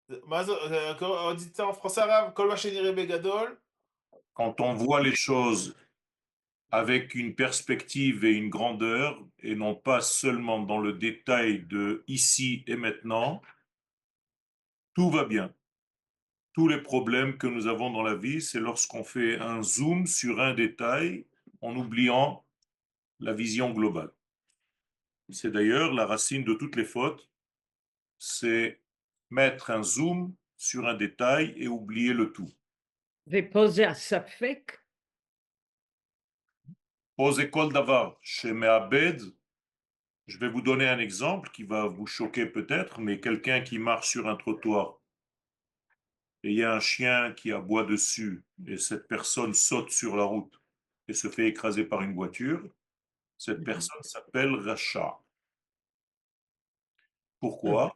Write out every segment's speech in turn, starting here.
On dit ça en français arabe, Kol ma shenireh begadol. Quand on voit les choses avec une perspective et une grandeur, et non pas seulement dans le détail de ici et maintenant, tout va bien. Tous les problèmes que nous avons dans la vie, c'est lorsqu'on fait un zoom sur un détail en oubliant la vision globale. C'est d'ailleurs la racine de toutes les fautes, c'est mettre un zoom sur un détail et oublier le tout. ופה זה הספק. Posez kol davar, chez Me'abed, je vais vous donner un exemple qui va vous choquer peut-être, mais quelqu'un qui marche sur un trottoir et il y a un chien qui aboie dessus et cette personne saute sur la route et se fait écraser par une voiture, cette Mhm, personne s'appelle Racha. mhm. Pourquoi?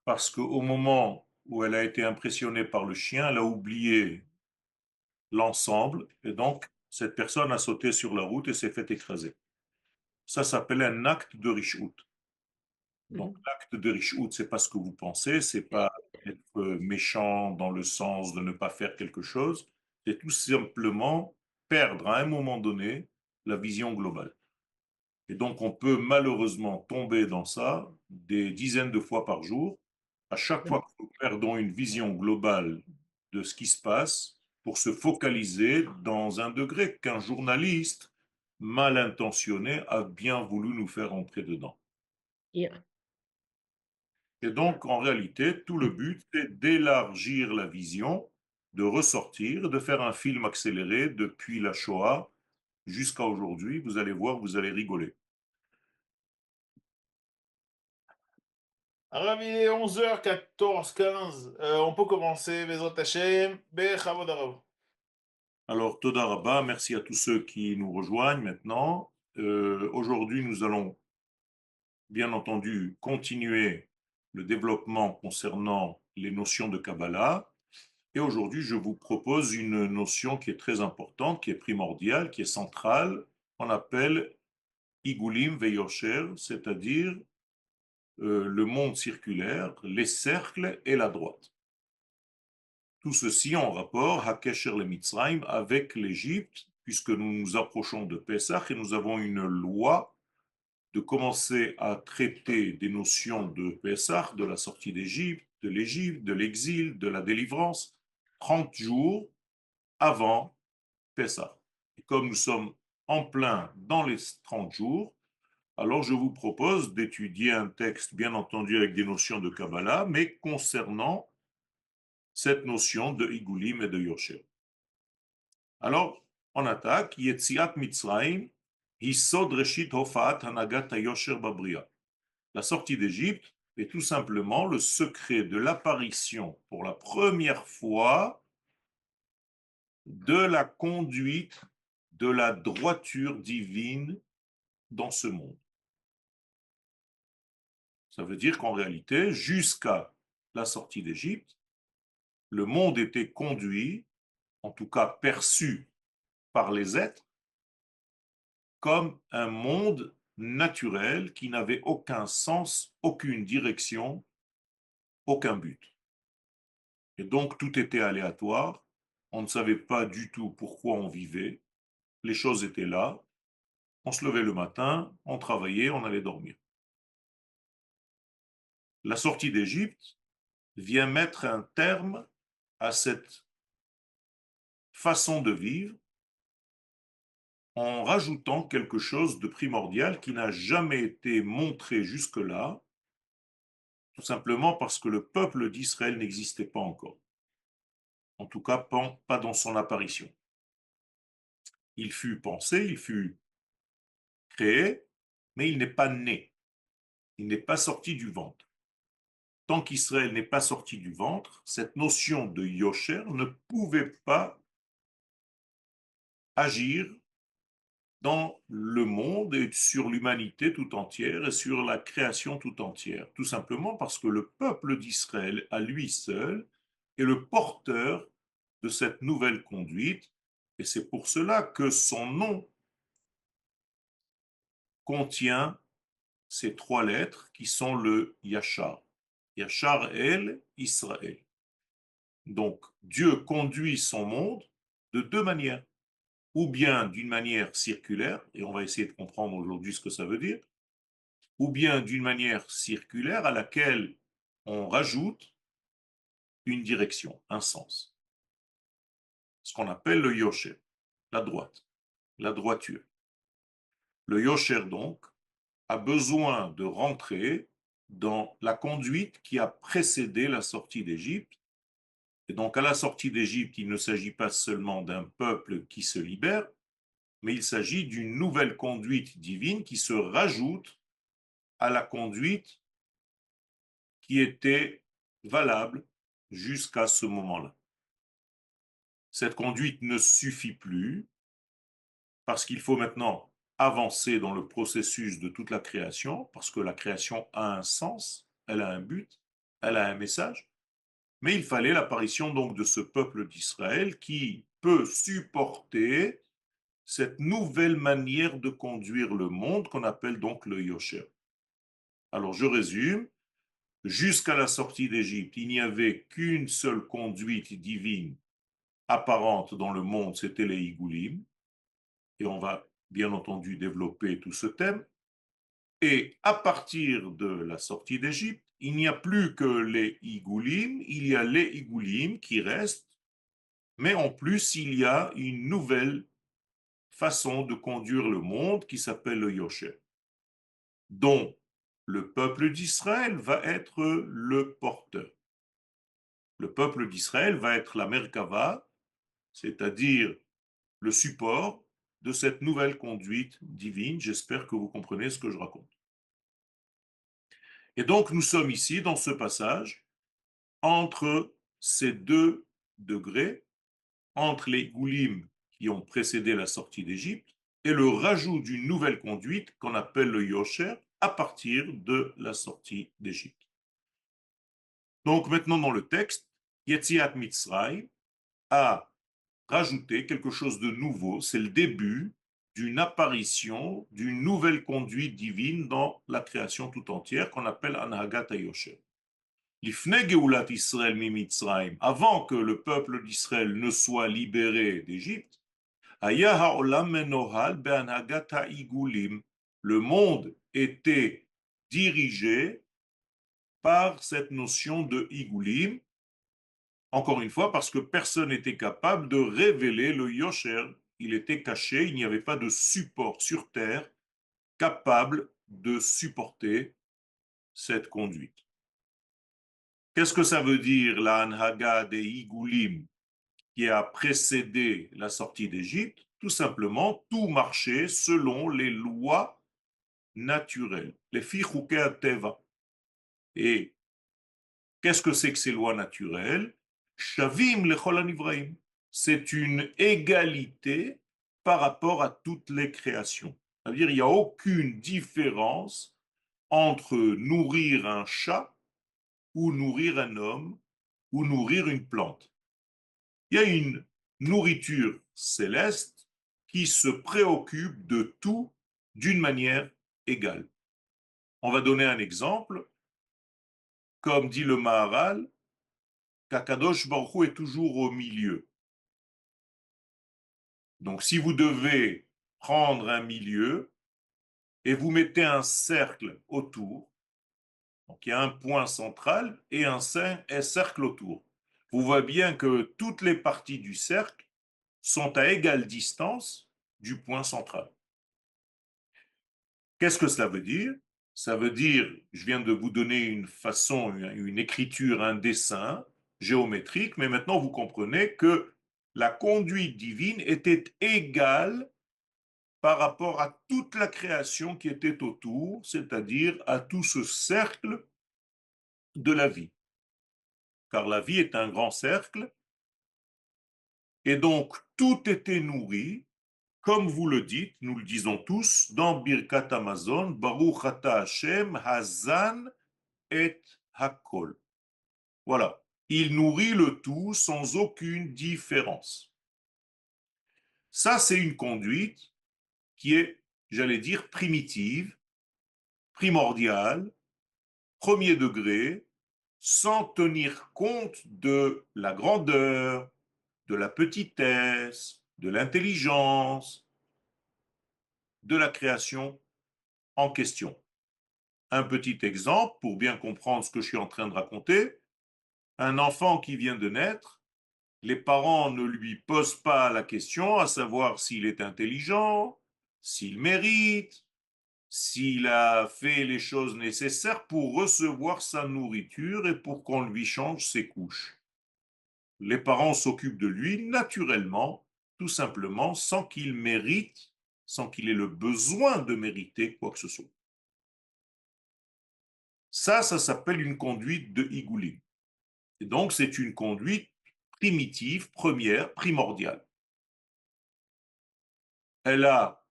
Parce qu'au moment où elle a été impressionnée par le chien, elle a oublié l'ensemble et donc cette personne a sauté sur la route et s'est fait écraser. Ça s'appelle un acte de Rishut. Donc, Mhm. l'acte de Rishut, c'est pas ce que vous pensez, c'est pas être méchant dans le sens de ne pas faire quelque chose, c'est tout simplement perdre à un moment donné la vision globale. Et donc, on peut malheureusement tomber dans ça des dizaines de fois par jour. À chaque fois que nous perdons une vision globale de ce qui se passe, pour se focaliser dans un degré qu'un journaliste mal intentionné a bien voulu nous faire entrer dedans. Yeah. Et donc, en réalité, tout le but, c'est d'élargir la vision, de ressortir, de faire un film accéléré depuis la Shoah jusqu'à aujourd'hui. Vous allez voir, vous allez rigoler. Arabe, il est 11h14, 15. On peut commencer, Bezrat Hashem, Bechavod Arabe. Alors, Toda Rabba, merci à tous ceux qui nous rejoignent maintenant. Aujourd'hui, nous allons bien entendu continuer le développement concernant les notions de Kabbalah. Et aujourd'hui, je vous propose une notion qui est très importante, qui est primordiale, qui est centrale, qu'on appelle Igulim Veyosher, c'est-à-dire le monde circulaire, les cercles et la droite. Tout ceci en rapport, Hakesher le Mitzrayim, avec l'Égypte, puisque nous nous approchons de Pessah et nous avons une loi de commencer à traiter des notions de Pessah, de la sortie d'Égypte, de l'exil, de la délivrance, 30 jours avant Pessah. Et comme nous sommes en plein dans les 30 jours, alors je vous propose d'étudier un texte, bien entendu avec des notions de Kabbalah, mais concernant cette notion de Igulim et de Yosher. Alors, on attaque, Yetziat Mitzrayim, Yisod Reshit Hofaat Hanagat HaYosher Babria. La sortie d'Égypte est tout simplement le secret de l'apparition pour la première fois de la conduite de la droiture divine dans ce monde. Ça veut dire qu'en réalité, jusqu'à la sortie d'Égypte, le monde était conduit, en tout cas perçu par les êtres, comme un monde naturel qui n'avait aucun sens, aucune direction, aucun but. Et donc tout était aléatoire, on ne savait pas du tout pourquoi on vivait, les choses étaient là, on se levait le matin, on travaillait, on allait dormir. La sortie d'Égypte vient mettre un terme à cette façon de vivre en rajoutant quelque chose de primordial qui n'a jamais été montré jusque-là, tout simplement parce que le peuple d'Israël n'existait pas encore. En tout cas, pas dans son apparition. Il fut pensé, il fut créé, mais il n'est pas né. Il n'est pas sorti du ventre. Tant qu'Israël n'est pas sorti du ventre, cette notion de Yosher ne pouvait pas agir dans le monde et sur l'humanité tout entière et sur la création tout entière. Tout simplement parce que le peuple d'Israël, à lui seul, est le porteur de cette nouvelle conduite. Et c'est pour cela que son nom contient ces trois lettres qui sont le Yachar. Yachar El Israël. Donc, Dieu conduit son monde de deux manières. Ou bien d'une manière circulaire, et on va essayer de comprendre aujourd'hui ce que ça veut dire, ou bien d'une manière circulaire à laquelle on rajoute une direction, un sens. Ce qu'on appelle le yosher, la droite, la droiture. Le yosher, donc, a besoin de rentrer dans la conduite qui a précédé la sortie d'Égypte. Et donc, à la sortie d'Égypte, il ne s'agit pas seulement d'un peuple qui se libère, mais il s'agit d'une nouvelle conduite divine qui se rajoute à la conduite qui était valable jusqu'à ce moment-là. Cette conduite ne suffit plus parce qu'il faut maintenant avancer dans le processus de toute la création, parce que la création a un sens, elle a un but, elle a un message, mais il fallait l'apparition donc de ce peuple d'Israël qui peut supporter cette nouvelle manière de conduire le monde qu'on appelle donc le Yosher. Alors je résume, jusqu'à la sortie d'Égypte, il n'y avait qu'une seule conduite divine apparente dans le monde, c'était les Igoulim, et on va bien entendu développer tout ce thème. Et à partir de la sortie d'Égypte, il n'y a plus que les Igoulim, il y a les Igoulim qui restent, mais en plus, il y a une nouvelle façon de conduire le monde qui s'appelle le Yosher, dont le peuple d'Israël va être le porteur. Le peuple d'Israël va être la Merkava, c'est-à-dire le support de cette nouvelle conduite divine. J'espère que vous comprenez ce que je raconte. Et donc, nous sommes ici, dans ce passage, entre ces deux degrés, entre les Goulim qui ont précédé la sortie d'Égypte et le rajout d'une nouvelle conduite qu'on appelle le Yosher à partir de la sortie d'Égypte. Donc, maintenant, dans le texte, Yetziat Mitzrayim a rajouté quelque chose de nouveau, c'est le début d'une apparition, d'une nouvelle conduite divine dans la création tout entière qu'on appelle Anhagat HaYosher. Lifnei Geulat Israël mi-Mitzrayim, avant que le peuple d'Israël ne soit libéré d'Égypte, Haya ha'olam menohal be'anhagat ha'igulim. Le monde était dirigé par cette notion de igulim, encore une fois parce que personne n'était capable de révéler le Yosher. Il était caché, il n'y avait pas de support sur terre capable de supporter cette conduite. Qu'est-ce que ça veut dire la Anhaga des Igulim qui a précédé la sortie d'Égypte? Tout simplement, tout marchait selon les lois naturelles, les fichukei teva. Et qu'est-ce que c'est que ces lois naturelles? Shavim lechol hanivraim. C'est une égalité par rapport à toutes les créations. C'est-à-dire, il n'y a aucune différence entre nourrir un chat ou nourrir un homme ou nourrir une plante. Il y a une nourriture céleste qui se préoccupe de tout d'une manière égale. On va donner un exemple. Comme dit le Maharal, qu'Akadosh Baruch Hu est toujours au milieu. Donc si vous devez prendre un milieu et vous mettez un cercle autour, donc il y a un point central et un cercle autour. Vous voyez bien que toutes les parties du cercle sont à égale distance du point central. Qu'est-ce que cela veut dire? Ça veut dire, je viens de vous donner une façon, une écriture, un dessin géométrique, mais maintenant vous comprenez que la conduite divine était égale par rapport à toute la création qui était autour, c'est-à-dire à tout ce cercle de la vie. Car la vie est un grand cercle, et donc tout était nourri, comme vous le dites, nous le disons tous, dans Birkat Amazon, Baruch Ata Hashem Hazan et Hakol. Voilà. Il nourrit le tout sans aucune différence. Ça, c'est une conduite qui est, j'allais dire, primitive, primordiale, premier degré, sans tenir compte de la grandeur, de la petitesse, de l'intelligence, de la création en question. Un petit exemple pour bien comprendre ce que je suis en train de raconter. Un enfant qui vient de naître, les parents ne lui posent pas la question à savoir s'il est intelligent, s'il mérite, s'il a fait les choses nécessaires pour recevoir sa nourriture et pour qu'on lui change ses couches. Les parents s'occupent de lui naturellement, tout simplement, sans qu'il mérite, sans qu'il ait le besoin de mériter quoi que ce soit. Ça s'appelle une conduite de Igoulim. Et donc, c'est une conduite primitive, première, primordiale. Elle a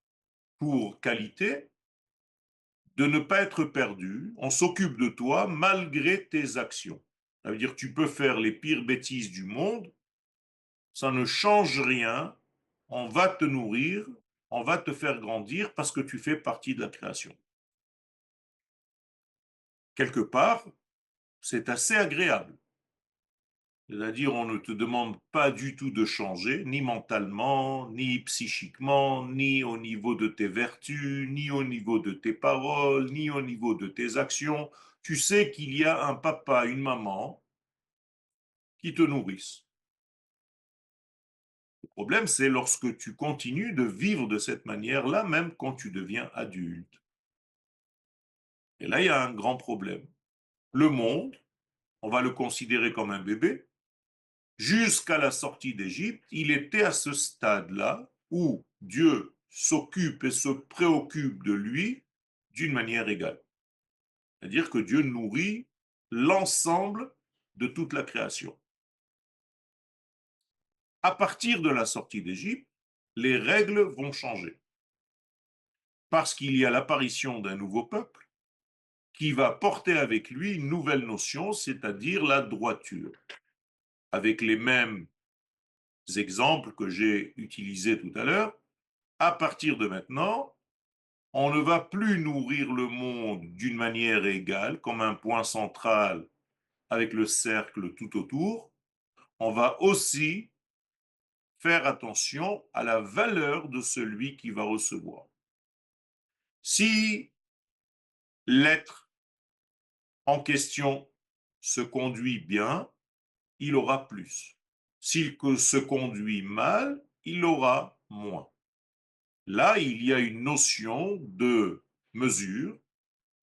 pour qualité de ne pas être perdu, on s'occupe de toi malgré tes actions. Ça veut dire que tu peux faire les pires bêtises du monde, ça ne change rien, on va te nourrir, on va te faire grandir parce que tu fais partie de la création. Quelque part, c'est assez agréable. C'est-à-dire, on ne te demande pas du tout de changer, ni mentalement, ni psychiquement, ni au niveau de tes vertus, ni au niveau de tes paroles, ni au niveau de tes actions. Tu sais qu'il y a un papa, une maman qui te nourrissent. Le problème, c'est lorsque tu continues de vivre de cette manière-là, même quand tu deviens adulte. Et là, il y a un grand problème. Le monde, on va le considérer comme un bébé. Jusqu'à la sortie d'Égypte, il était à ce stade-là où Dieu s'occupe et se préoccupe de lui d'une manière égale. C'est-à-dire que Dieu nourrit l'ensemble de toute la création. À partir de la sortie d'Égypte, les règles vont changer. Parce qu'il y a l'apparition d'un nouveau peuple qui va porter avec lui une nouvelle notion, c'est-à-dire la droiture. Avec les mêmes exemples que j'ai utilisés tout à l'heure, à partir de maintenant, on ne va plus nourrir le monde d'une manière égale, comme un point central avec le cercle tout autour. On va aussi faire attention à la valeur de celui qui va recevoir. Si l'être en question se conduit bien, il aura plus. S'il se conduit mal, il aura moins. Là, il y a une notion de mesure,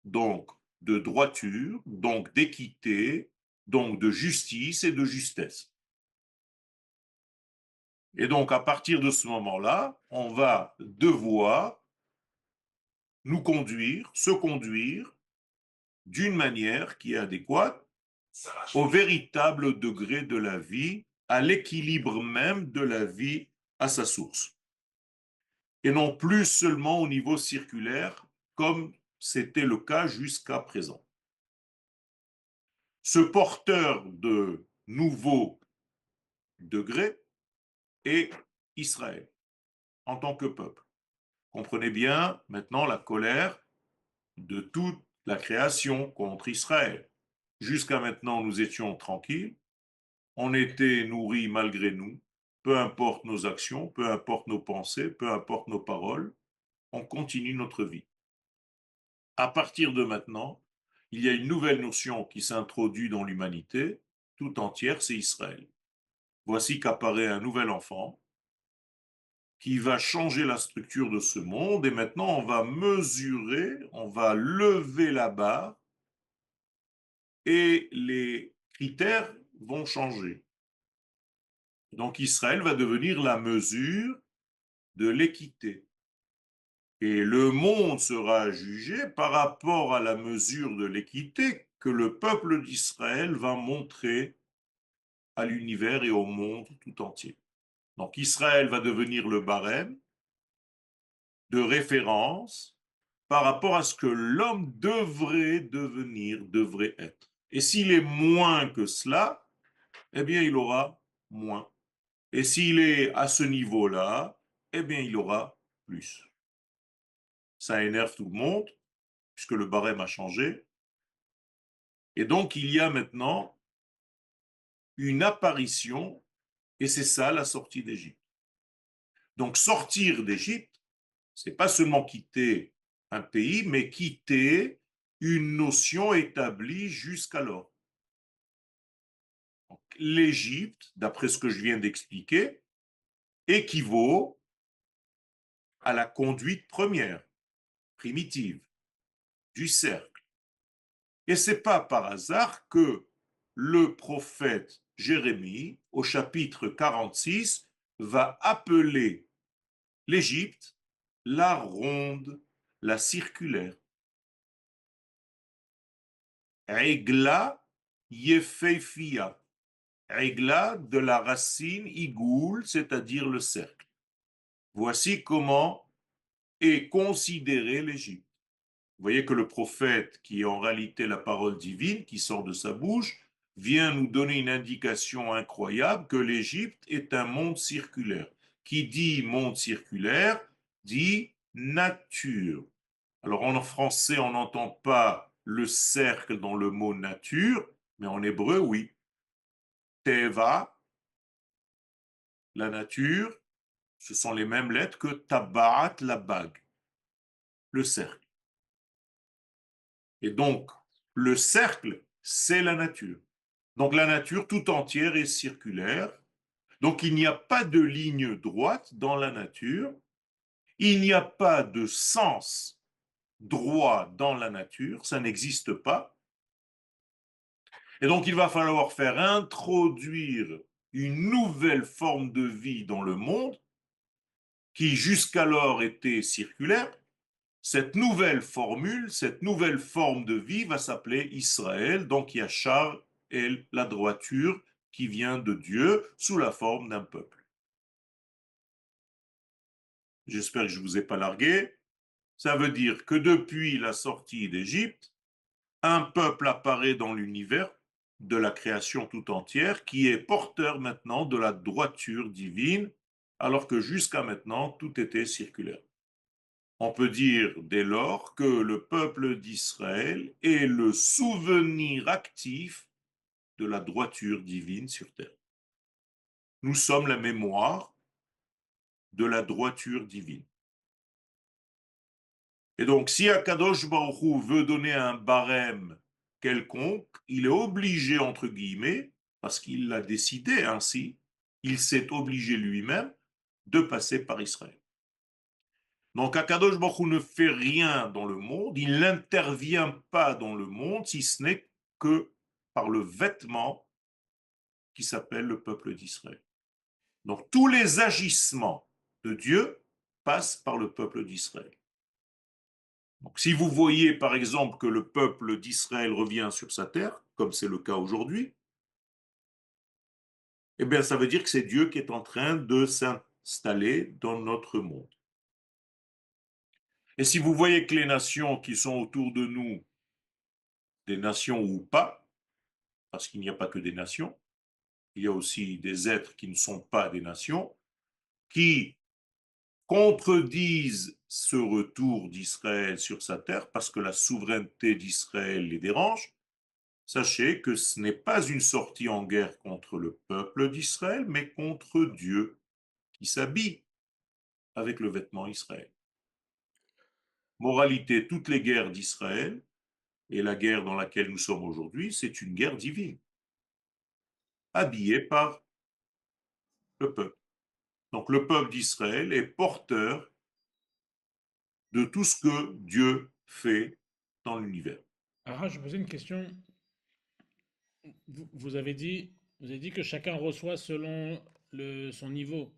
donc de droiture, donc d'équité, donc de justice et de justesse. Et donc, à partir de ce moment-là, on va devoir nous conduire, se conduire d'une manière qui est adéquate au véritable degré de la vie, à l'équilibre même de la vie à sa source. Et non plus seulement au niveau circulaire, comme c'était le cas jusqu'à présent. Ce porteur de nouveaux degrés est Israël, en tant que peuple. Comprenez bien maintenant la colère de toute la création contre Israël. Jusqu'à maintenant, nous étions tranquilles, on était nourris malgré nous, peu importe nos actions, peu importe nos pensées, peu importe nos paroles, on continue notre vie. À partir de maintenant, il y a une nouvelle notion qui s'introduit dans l'humanité tout entière, c'est Israël. Voici qu'apparaît un nouvel enfant qui va changer la structure de ce monde et maintenant on va mesurer, on va lever la barre et les critères vont changer. Donc Israël va devenir la mesure de l'équité. Et le monde sera jugé par rapport à la mesure de l'équité que le peuple d'Israël va montrer à l'univers et au monde tout entier. Donc Israël va devenir le barème de référence par rapport à ce que l'homme devrait devenir, devrait être. Et s'il est moins que cela, eh bien il aura moins. Et s'il est à ce niveau-là, eh bien il aura plus. Ça énerve tout le monde, puisque le barème a changé. Et donc, il y a maintenant une apparition, et c'est ça la sortie d'Égypte. Donc, sortir d'Égypte, c'est pas seulement quitter un pays, mais quitter une notion établie jusqu'alors. Donc, l'Égypte, d'après ce que je viens d'expliquer, équivaut à la conduite première, primitive, du cercle. Et c'est pas par hasard que le prophète Jérémie, au chapitre 46, va appeler l'Égypte la ronde, la circulaire. Egla Yefeifia. Egla de la racine igoul, c'est-à-dire le cercle. Voici comment est considérée l'Égypte. Vous voyez que le prophète, qui est en réalité la parole divine qui sort de sa bouche, vient nous donner une indication incroyable que l'Égypte est un monde circulaire. Qui dit monde circulaire dit nature. Alors en français, on n'entend pas le cercle dans le mot nature, mais en hébreu, oui. Teva, la nature, ce sont les mêmes lettres que tabaat, la bague, le cercle. Et donc, le cercle, c'est la nature. Donc la nature tout entière est circulaire. Donc il n'y a pas de ligne droite dans la nature. Il n'y a pas de sens droit dans la nature. Ça n'existe pas. Et donc il va falloir faire introduire une nouvelle forme de vie dans le monde qui jusqu'alors était circulaire. Cette nouvelle formule, cette nouvelle forme de vie va s'appeler Israël, donc Yachar El, la droiture qui vient de Dieu sous la forme d'un peuple. J'espère que je ne vous ai pas largué. Ça veut dire que depuis la sortie d'Égypte, un peuple apparaît dans l'univers de la création tout entière qui est porteur maintenant de la droiture divine, alors que jusqu'à maintenant, tout était circulaire. On peut dire dès lors que le peuple d'Israël est le souvenir actif de la droiture divine sur terre. Nous sommes la mémoire de la droiture divine. Et donc, si Akadosh Baruch Hu veut donner un barème quelconque, il est obligé, entre guillemets, parce qu'il l'a décidé ainsi, il s'est obligé lui-même de passer par Israël. Donc Akadosh Baruch Hu ne fait rien dans le monde, il n'intervient pas dans le monde, si ce n'est que par le vêtement qui s'appelle le peuple d'Israël. Donc tous les agissements de Dieu passent par le peuple d'Israël. Donc si vous voyez par exemple que le peuple d'Israël revient sur sa terre, comme c'est le cas aujourd'hui, eh bien ça veut dire que c'est Dieu qui est en train de s'installer dans notre monde. Et si vous voyez que les nations qui sont autour de nous, des nations ou pas, parce qu'il n'y a pas que des nations, il y a aussi des êtres qui ne sont pas des nations, qui contredisent ce retour d'Israël sur sa terre parce que la souveraineté d'Israël les dérange, sachez que ce n'est pas une sortie en guerre contre le peuple d'Israël, mais contre Dieu qui s'habille avec le vêtement Israël. Moralité, toutes les guerres d'Israël et la guerre dans laquelle nous sommes aujourd'hui, c'est une guerre divine, habillée par le peuple. Donc le peuple d'Israël est porteur de tout ce que Dieu fait dans l'univers. Ah, je posais une question. Vous avez dit que chacun reçoit selon son niveau.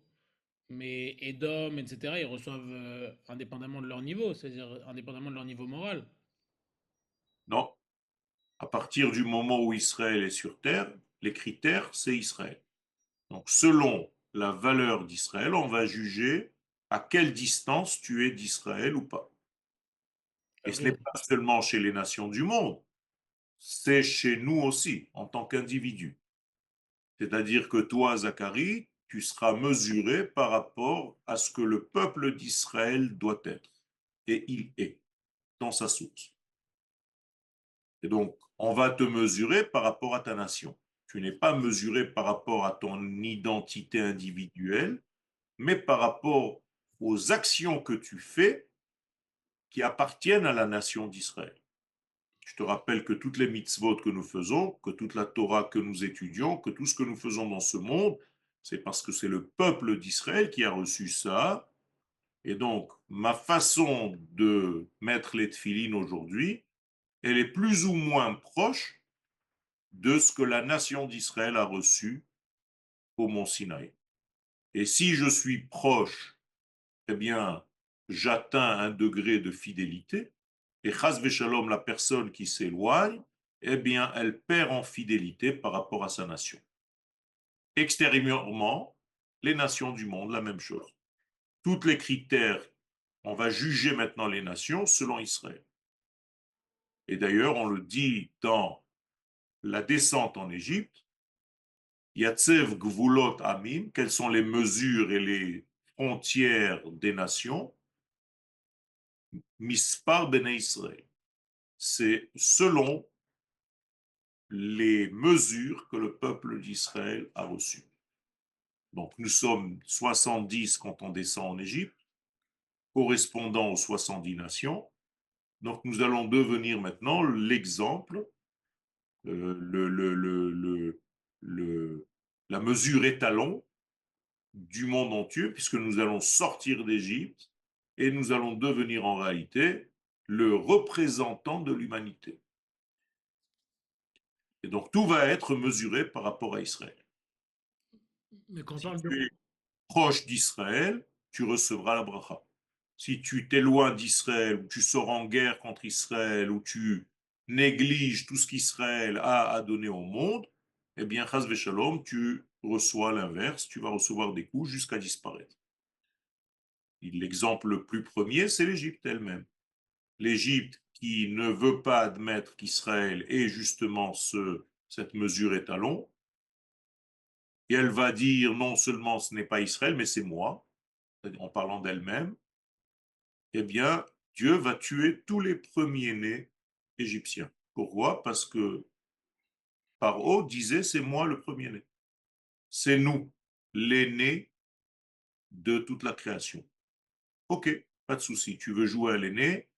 Mais Edom, etc., ils reçoivent indépendamment de leur niveau, c'est-à-dire indépendamment de leur niveau moral. Non, à partir du moment où Israël est sur terre, les critères, c'est Israël. Donc selon la valeur d'Israël, on va juger à quelle distance tu es d'Israël ou pas. Et ce n'est Ok. pas seulement chez les nations du monde, c'est chez nous aussi, en tant qu'individu. C'est-à-dire que toi, Zacharie, tu seras mesuré par rapport à ce que le peuple d'Israël doit être. Et il est dans sa source. Et donc, on va te mesurer par rapport à ta nation. Tu n'es pas mesuré par rapport à ton identité individuelle, mais par rapport aux actions que tu fais qui appartiennent à la nation d'Israël. Je te rappelle que toutes les mitzvot que nous faisons, que toute la Torah que nous étudions, que tout ce que nous faisons dans ce monde, c'est parce que c'est le peuple d'Israël qui a reçu ça. Et donc, ma façon de mettre les tefilines aujourd'hui, elle est plus ou moins proche de ce que la nation d'Israël a reçu au mont Sinaï. Et si je suis proche, eh bien, j'atteins un degré de fidélité. Et chas v'shalom, la personne qui s'éloigne, eh bien, elle perd en fidélité par rapport à sa nation. Extérieurement, les nations du monde, la même chose. Tous les critères, on va juger maintenant les nations selon Israël. Et d'ailleurs, on le dit dans la descente en Égypte, Yatsev Gvulot Amim, quelles sont les mesures et les frontières des nations, Mispar Bene Israël. C'est selon les mesures que le peuple d'Israël a reçues. Donc nous sommes 70 quand on descend en Égypte, correspondant aux 70 nations. Donc nous allons devenir maintenant l'exemple, la mesure étalon du monde entier, puisque nous allons sortir d'Égypte et nous allons devenir en réalité le représentant de l'humanité. Et donc tout va être mesuré par rapport à Israël. Mais quand on Si parle de... tu es proche d'Israël, tu recevras la bracha. Si tu t'es loin d'Israël, ou tu sors en guerre contre Israël, ou tu négliges tout ce qu'Israël a à donner au monde, eh bien, chas v'shalom, tu reçois l'inverse, tu vas recevoir des coups jusqu'à disparaître. L'exemple le plus premier, c'est l'Égypte elle-même. L'Égypte qui ne veut pas admettre qu'Israël ait justement cette mesure étalon, et elle va dire non seulement ce n'est pas Israël, mais c'est moi, en parlant d'elle-même, eh bien, Dieu va tuer tous les premiers-nés égyptiens. Pourquoi? Parce que Paro disait, c'est moi le premier-né. C'est nous, l'aîné de toute la création. Ok, pas de souci. Tu veux jouer à l'aîné,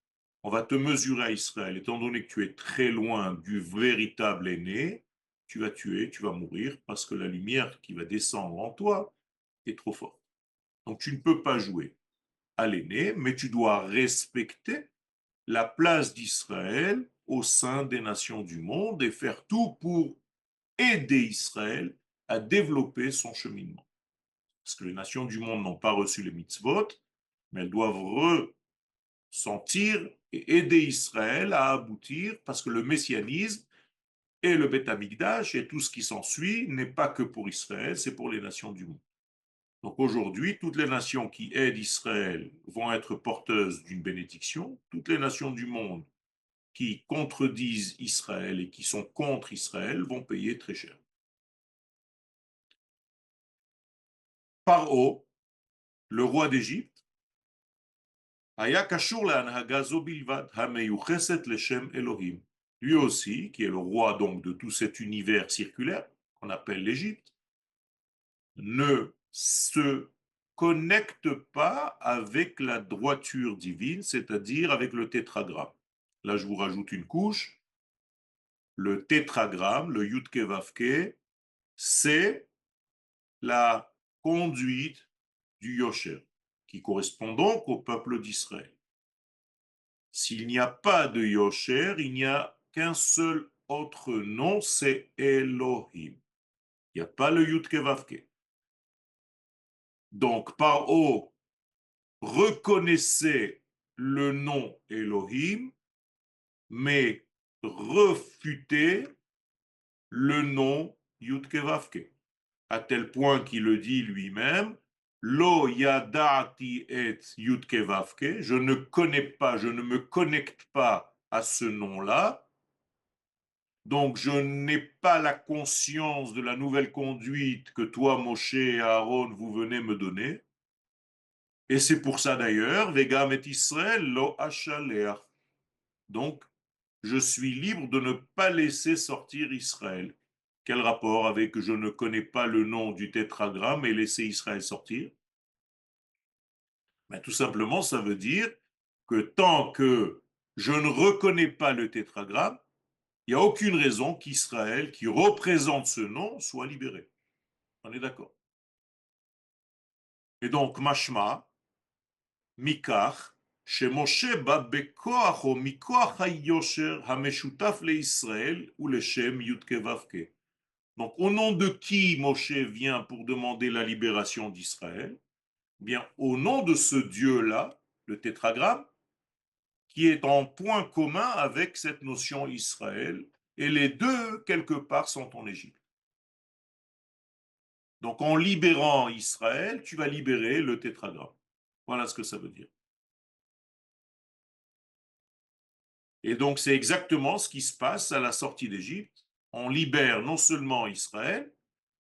on va te mesurer à Israël. Étant donné que tu es très loin du véritable aîné, tu vas tuer, tu vas mourir, parce que la lumière qui va descendre en toi est trop forte. Donc tu ne peux pas jouer à l'aîné, mais tu dois respecter la place d'Israël au sein des nations du monde et faire tout pour aider Israël à développer son cheminement. Parce que les nations du monde n'ont pas reçu les mitzvot, mais elles doivent ressentir et aider Israël à aboutir, parce que le messianisme et le Beth Amikdash et tout ce qui s'ensuit n'est pas que pour Israël, c'est pour les nations du monde. Donc aujourd'hui, toutes les nations qui aident Israël vont être porteuses d'une bénédiction. Toutes les nations du monde qui contredisent Israël et qui sont contre Israël vont payer très cher. Paro, le roi d'Égypte, lui aussi, qui est le roi donc de tout cet univers circulaire qu'on appelle l'Égypte, ne se connecte pas avec la droiture divine, c'est-à-dire avec le tétragramme. Là, je vous rajoute une couche. Le tétragramme, le Yudke Vavke, c'est la conduite du Yosher, qui correspond donc au peuple d'Israël. S'il n'y a pas de Yosher, il n'y a qu'un seul autre nom, c'est Elohim. Il n'y a pas le Yudke Vavke. Donc, Paro reconnaissait le nom Elohim, mais refutait le nom Yudke Vavke, à tel point qu'il le dit lui-même, Lo yadati et Yudke Vavke, je ne connais pas, je ne me connecte pas à ce nom-là, donc je n'ai pas la conscience de la nouvelle conduite que toi, Moshe et Aaron, vous venez me donner. Et c'est pour ça d'ailleurs, Vegam et Israël lo achaleach. Donc, je suis libre de ne pas laisser sortir Israël. Quel rapport avec que je ne connais pas le nom du tétragramme et laisser Israël sortir? Ben, tout simplement, ça veut dire que tant que je ne reconnais pas le tétragramme, il n'y a aucune raison qu'Israël, qui représente ce nom, soit libéré. On est d'accord. Et donc, mashma, mikach, שמשה בא בכוח או מכוח היושר המשותף לישראל ולשם י"ק ו"ק. Donc, au nom de qui Moshe vient pour demander la libération d'Israël? Bien, au nom de ce Dieu-là, le tétragramme, qui est en point commun avec cette notion Israël, et les deux, quelque part, sont en Égypte. Donc, en libérant Israël, tu vas libérer le tétragramme. Voilà ce que ça veut dire. Et donc, c'est exactement ce qui se passe à la sortie d'Égypte. On libère non seulement Israël,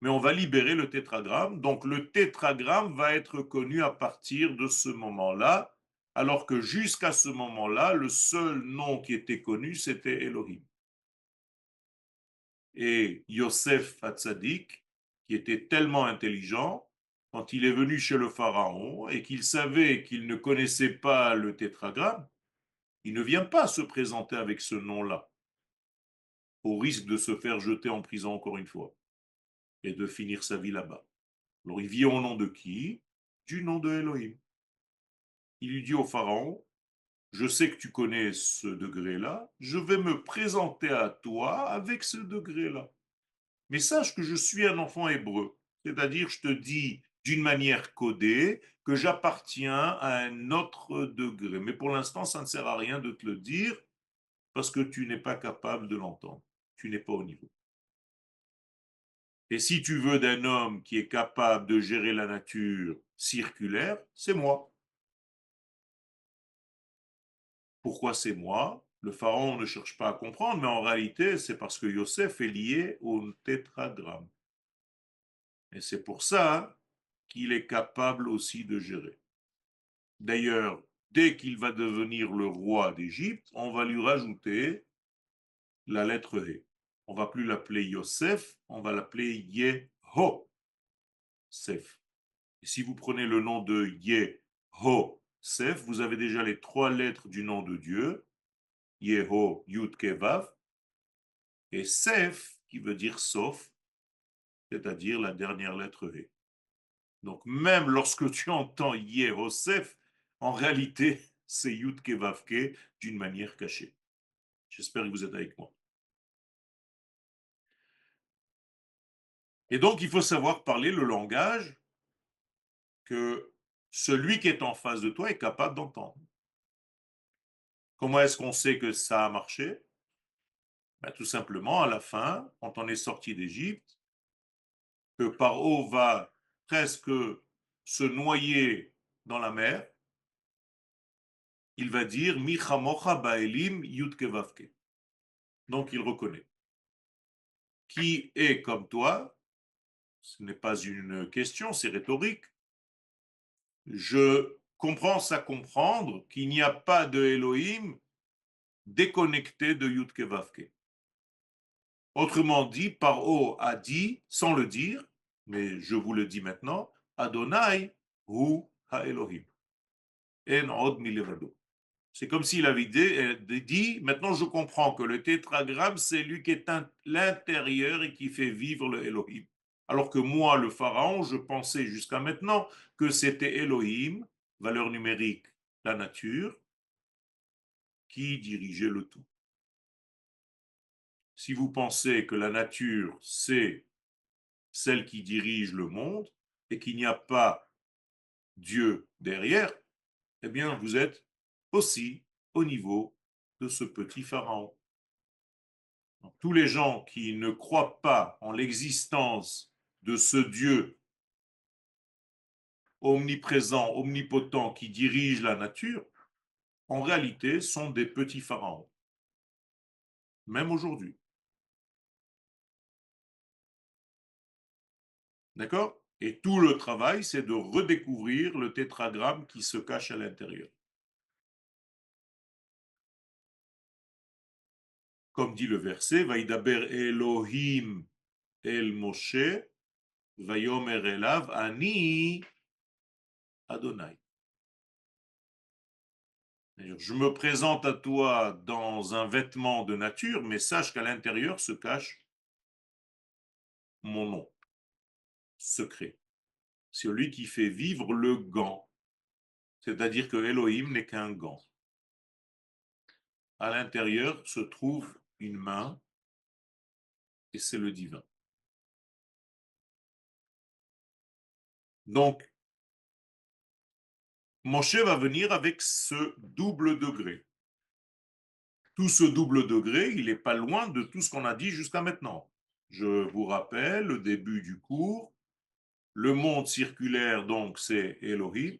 mais on va libérer le tétragramme. Donc, le tétragramme va être connu à partir de ce moment-là, alors que jusqu'à ce moment-là, le seul nom qui était connu, c'était Elohim. Et Yosef Hatzadik, qui était tellement intelligent, quand il est venu chez le pharaon et qu'il savait qu'il ne connaissait pas le tétragramme, il ne vient pas se présenter avec ce nom-là, au risque de se faire jeter en prison encore une fois et de finir sa vie là-bas. Alors il vient au nom de qui? Du nom de Elohim. Il lui dit au pharaon, je sais que tu connais ce degré-là, je vais me présenter à toi avec ce degré-là. Mais sache que je suis un enfant hébreu, c'est-à-dire je te dis d'une manière codée que j'appartiens à un autre degré. Mais pour l'instant, ça ne sert à rien de te le dire parce que tu n'es pas capable de l'entendre. Tu n'es pas au niveau. Et si tu veux d'un homme qui est capable de gérer la nature circulaire, c'est moi. Pourquoi c'est moi? Le pharaon ne cherche pas à comprendre, mais en réalité, c'est parce que Yosef est lié au tétragramme. Et c'est pour ça qu'il est capable aussi de gérer. D'ailleurs, dès qu'il va devenir le roi d'Égypte, on va lui rajouter la lettre He. On va plus l'appeler Yosef, on va l'appeler Yehosef. Et si vous prenez le nom de Yehosef, vous avez déjà les trois lettres du nom de Dieu, Yeho, Yud, Kevav, et Sef, qui veut dire sauf, c'est-à-dire la dernière lettre He. Donc même lorsque tu entends Yehosef, en réalité, c'est Yud, Kevav, Ke d'une manière cachée. J'espère que vous êtes avec moi. Et donc, il faut savoir parler le langage que celui qui est en face de toi est capable d'entendre. Comment est-ce qu'on sait que ça a marché? Ben, tout simplement, à la fin, quand on est sorti d'Égypte, que Paro va presque se noyer dans la mer, il va dire Michamocha Baelim Yudkevavke. Donc il reconnaît. Qui est comme toi? Ce n'est pas une question, c'est rhétorique. Je commence à comprendre qu'il n'y a pas de Elohim déconnecté de Yudke Vavke. Autrement dit, Paro a dit, sans le dire, mais je vous le dis maintenant, Adonai hu ha-Elohim. En od milevado. C'est comme s'il avait dit, maintenant je comprends que le tétragramme, c'est lui qui est à l'intérieur et qui fait vivre le Elohim. Alors que moi, le pharaon, je pensais jusqu'à maintenant que c'était Elohim, valeur numérique, la nature, qui dirigeait le tout. Si vous pensez que la nature, c'est celle qui dirige le monde et qu'il n'y a pas Dieu derrière, eh bien, vous êtes aussi au niveau de ce petit pharaon. Donc, tous les gens qui ne croient pas en l'existence de ce Dieu omniprésent, omnipotent qui dirige la nature, en réalité sont des petits pharaons, même aujourd'hui. D'accord? Et tout le travail, c'est de redécouvrir le tétragramme qui se cache à l'intérieur. comme dit le verset, Vaïdaber Elohim El Moshe, Vayomer Elav, Ani Adonai. C'est-à-dire, je me présente à toi dans un vêtement de nature, mais sache qu'à l'intérieur se cache mon nom secret. C'est celui qui fait vivre le gant. C'est-à-dire que Elohim n'est qu'un gant. À l'intérieur se trouve une main et c'est le divin. Donc, Moshe va venir avec ce double degré. Tout ce double degré, il n'est pas loin de tout ce qu'on a dit jusqu'à maintenant. Je vous rappelle le début du cours. Le monde circulaire, donc, c'est Elohim,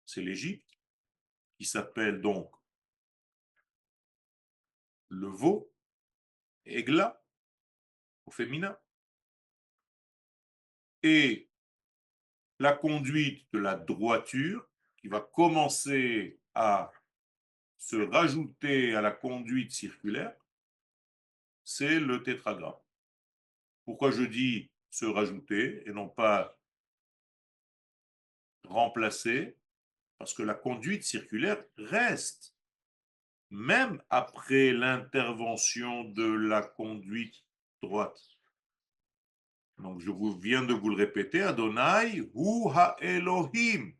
c'est l'Égypte, qui s'appelle donc le veau, Egla, au féminin. Et la conduite de la droiture, qui va commencer à se rajouter à la conduite circulaire, c'est le tétragramme. Pourquoi je dis se rajouter et non pas remplacer? Parce que la conduite circulaire reste, même après l'intervention de la conduite droite. Donc je vous viens de vous le répéter, Adonai hu ha-Elohim.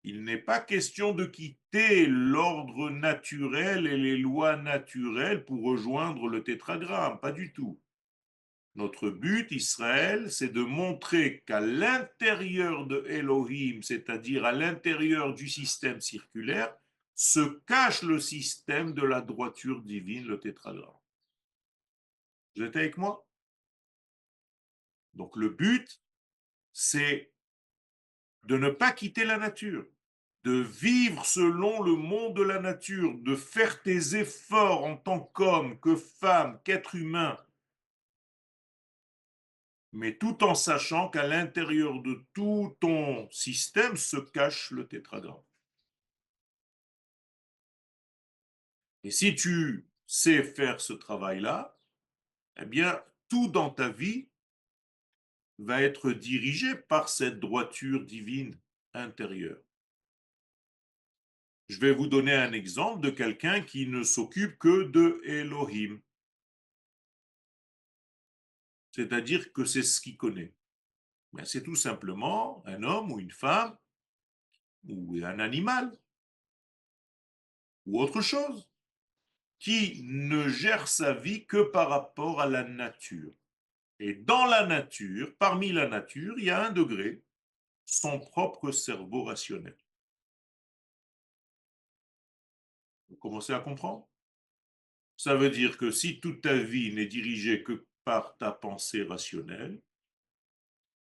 Il n'est pas question de quitter l'ordre naturel et les lois naturelles pour rejoindre le tétragramme, pas du tout. Notre but, Israël, c'est de montrer qu'à l'intérieur de Elohim, c'est-à-dire à l'intérieur du système circulaire, se cache le système de la droiture divine, le tétragramme. Vous êtes avec moi? Donc le but, c'est de ne pas quitter la nature, de vivre selon le monde de la nature, de faire tes efforts en tant qu'homme, que femme, qu'être humain, mais tout en sachant qu'à l'intérieur de tout ton système se cache le tétragramme. Et si tu sais faire ce travail-là, eh bien, tout dans ta vie va être dirigé par cette droiture divine intérieure. Je vais vous donner un exemple de quelqu'un qui ne s'occupe que de Elohim. C'est-à-dire que c'est ce qu'il connaît. Ben, c'est tout simplement un homme ou une femme ou un animal ou autre chose qui ne gère sa vie que par rapport à la nature. Et dans la nature, parmi la nature, il y a un degré, son propre cerveau rationnel. Vous commencez à comprendre? Ça veut dire que si toute ta vie n'est dirigée que par ta pensée rationnelle,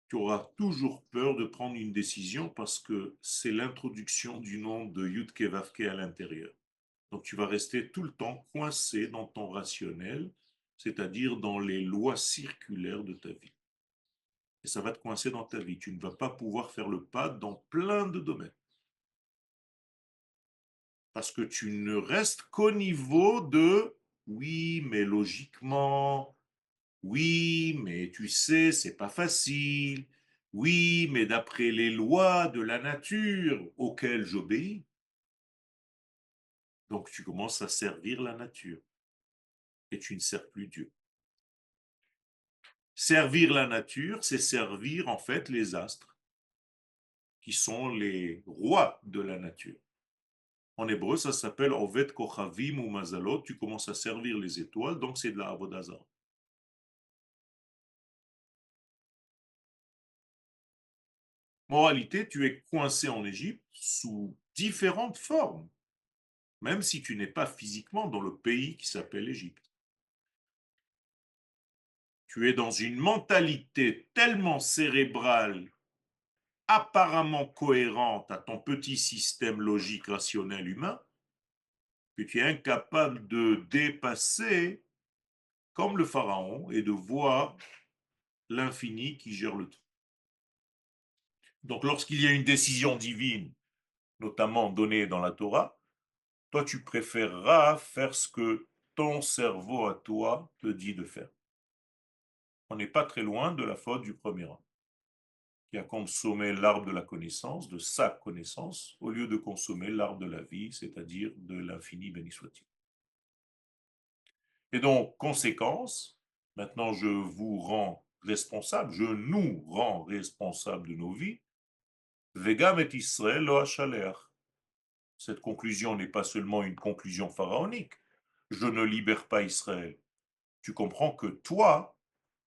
tu auras toujours peur de prendre une décision parce que c'est l'introduction du nom de Yudke Vavke à l'intérieur. Donc tu vas rester tout le temps coincé dans ton rationnel, c'est-à-dire dans les lois circulaires de ta vie. Et ça va te coincer dans ta vie. Tu ne vas pas pouvoir faire le pas dans plein de domaines. Parce que tu ne restes qu'au niveau de oui, mais logiquement, oui, mais tu sais, c'est pas facile. Oui, mais d'après les lois de la nature auxquelles j'obéis. Donc tu commences à servir la nature et tu ne sers plus Dieu. Servir la nature, c'est servir en fait les astres, qui sont les rois de la nature. En hébreu, ça s'appelle Ovet Kochavim ou Mazalot. Tu commences à servir les étoiles, donc c'est de la Avodah Zarah. Moralité, tu es coincé en Égypte sous différentes formes, même si tu n'es pas physiquement dans le pays qui s'appelle Égypte. Tu es dans une mentalité tellement cérébrale, apparemment cohérente à ton petit système logique rationnel humain, que tu es incapable de dépasser comme le pharaon et de voir l'infini qui gère le tout. Donc lorsqu'il y a une décision divine, notamment donnée dans la Torah, toi tu préféreras faire ce que ton cerveau à toi te dit de faire. On n'est pas très loin de la faute du premier homme, qui a consommé l'arbre de la connaissance, de sa connaissance, au lieu de consommer l'arbre de la vie, c'est-à-dire de l'infini, béni soit-il. Et donc, conséquence, maintenant je vous rends responsable, je nous rends responsables de nos vies. Vegam et Israël lo hachaleach. Cette conclusion n'est pas seulement une conclusion pharaonique. Je ne libère pas Israël. Tu comprends que toi,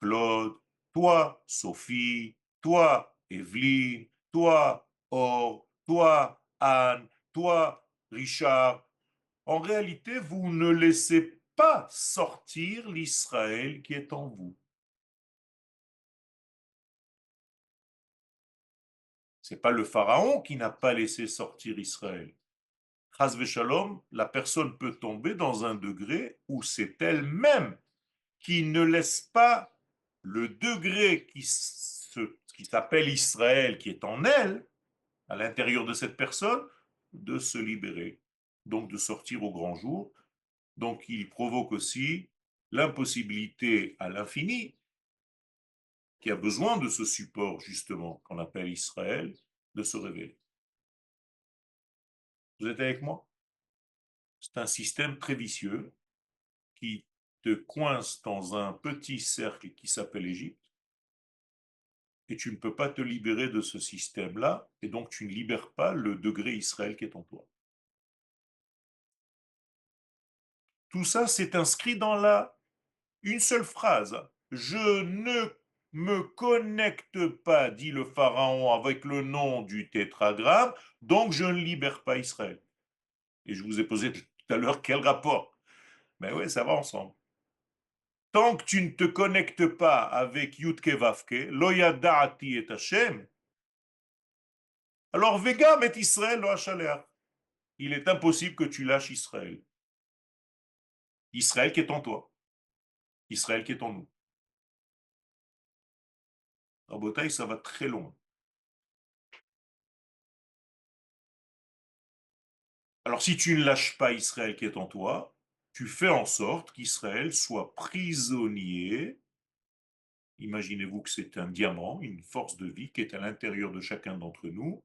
Claude, toi, Sophie, toi, Evelyne, toi, Or, toi, Anne, toi, Richard, en réalité, vous ne laissez pas sortir l'Israël qui est en vous. C'est pas le Pharaon qui n'a pas laissé sortir Israël. Chas v'shalom, la personne peut tomber dans un degré où c'est elle-même qui ne laisse pas le degré qui s'appelle Israël, qui est en elle, à l'intérieur de cette personne, de se libérer, donc de sortir au grand jour. Donc il provoque aussi l'impossibilité à l'infini, qui a besoin de ce support justement qu'on appelle Israël, de se révéler. Vous êtes avec moi? C'est un système très vicieux qui te coince dans un petit cercle qui s'appelle Égypte, et tu ne peux pas te libérer de ce système-là, et donc tu ne libères pas le degré Israël qui est en toi. Tout ça, c'est inscrit dans une seule phrase. Je ne me connecte pas, dit le Pharaon, avec le nom du tétragramme, donc je ne libère pas Israël. Et je vous ai posé tout à l'heure quel rapport. Mais oui, ça va ensemble. Tant que tu ne te connectes pas avec Yutke Vavke, Lo Yada'ati et Hashem, alors Vegam et Israël lo hachaleach. Il est impossible que tu lâches Israël. Israël qui est en toi. Israël qui est en nous. Rabotaï, ça va très loin. Alors si tu ne lâches pas Israël qui est en toi, tu fais en sorte qu'Israël soit prisonnier. Imaginez-vous que c'est un diamant, une force de vie qui est à l'intérieur de chacun d'entre nous.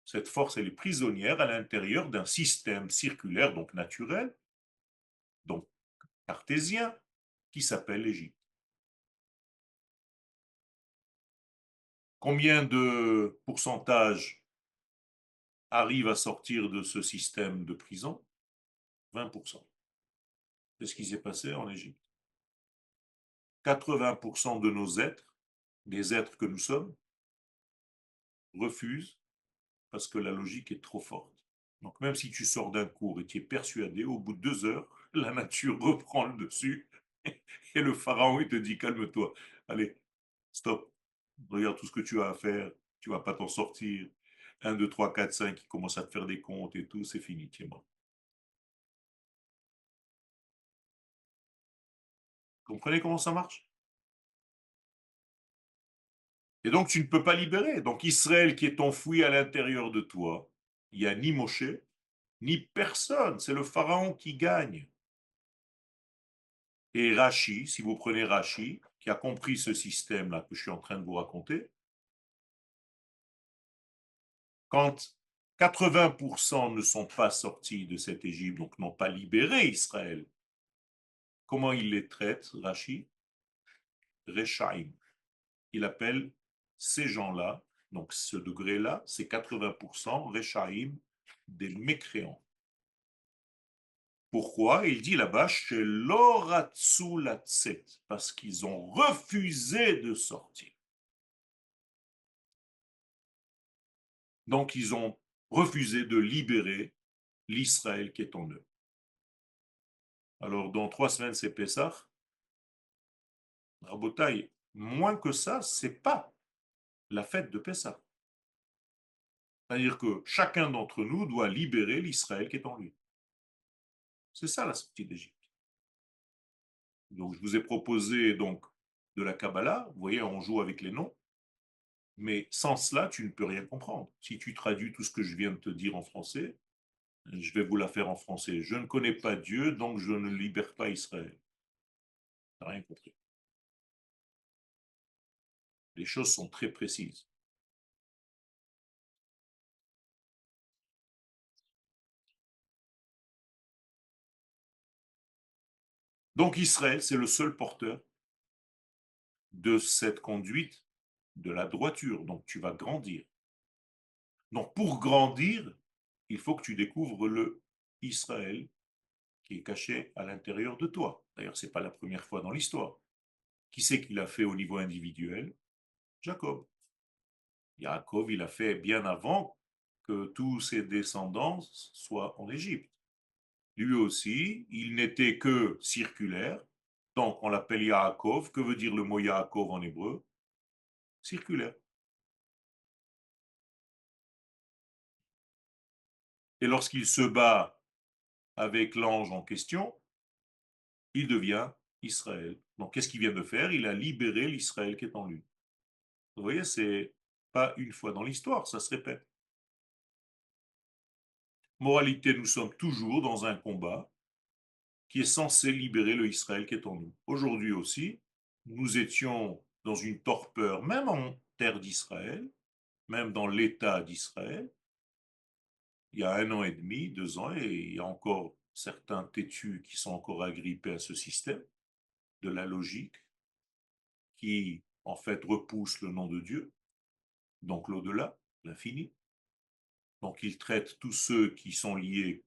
Cette force, elle est prisonnière à l'intérieur d'un système circulaire, donc naturel, donc cartésien, qui s'appelle l'Égypte. Combien de pourcentage arrive à sortir de ce système de prison? 20%. C'est ce qui s'est passé en Égypte. 80% de nos êtres, des êtres que nous sommes, refusent parce que la logique est trop forte. Donc même si tu sors d'un cours et tu es persuadé, au bout de 2 heures, la nature reprend le dessus et le pharaon il te dit calme-toi, allez, stop, regarde tout ce que tu as à faire, tu vas pas t'en sortir. 1, 2, 3, 4, 5, il commence à te faire des comptes et tout, c'est fini, tu es mort. Comprenez comment ça marche? Et donc tu ne peux pas libérer. Donc Israël qui est enfoui à l'intérieur de toi, il n'y a ni Moshe, ni personne, c'est le pharaon qui gagne. Et Rashi, si vous prenez Rashi, qui a compris ce système-là que je suis en train de vous raconter, quand 80% ne sont pas sortis de cette Égypte, donc n'ont pas libéré Israël, comment il les traite, Rashi? Rechaim. Il appelle ces gens-là, donc ce degré-là, c'est 80% Rechaim, des mécréants. Pourquoi? Il dit là-bas, chez l'oratsu latset, parce qu'ils ont refusé de sortir. Donc ils ont refusé de libérer l'Israël qui est en eux. Alors dans 3 semaines, c'est Pessah. Rabotaï, moins que ça, c'est pas la fête de Pessah. C'est-à-dire que chacun d'entre nous doit libérer l'Israël qui est en lui. C'est ça la sortie d'Égypte. Donc je vous ai proposé donc de la Kabbalah. Vous voyez, on joue avec les noms. Mais sans cela, tu ne peux rien comprendre. Si tu traduis tout ce que je viens de te dire en français, Je vais vous la faire en français. Je ne connais pas Dieu, donc je ne libère pas Israël. T'as rien compris. Les choses sont très précises. Donc Israël, c'est le seul porteur de cette conduite de la droiture. Donc tu vas grandir. Donc pour grandir, il faut que tu découvres le Israël qui est caché à l'intérieur de toi. D'ailleurs, ce n'est pas la première fois dans l'histoire. Qui c'est qui l'a fait au niveau individuel? Jacob. Jacob, il a fait bien avant que tous ses descendants soient en Égypte. Lui aussi, il n'était que circulaire. Donc, on l'appelle Yaakov. Que veut dire le mot Yaakov en hébreu? Circulaire. Et lorsqu'il se bat avec l'ange en question, il devient Israël. Donc, qu'est-ce qu'il vient de faire? Il a libéré l'Israël qui est en lui. Vous voyez, c'est pas une fois dans l'histoire, ça se répète. Moralité, nous sommes toujours dans un combat qui est censé libérer le Israël qui est en nous. Aujourd'hui aussi, nous étions dans une torpeur, même en terre d'Israël, même dans l'État d'Israël, il y a 1 an et demi, 2 ans, et il y a encore certains têtus qui sont encore agrippés à ce système de la logique qui, en fait, repousse le nom de Dieu, donc l'au-delà, l'infini. Donc, ils traitent tous ceux qui sont liés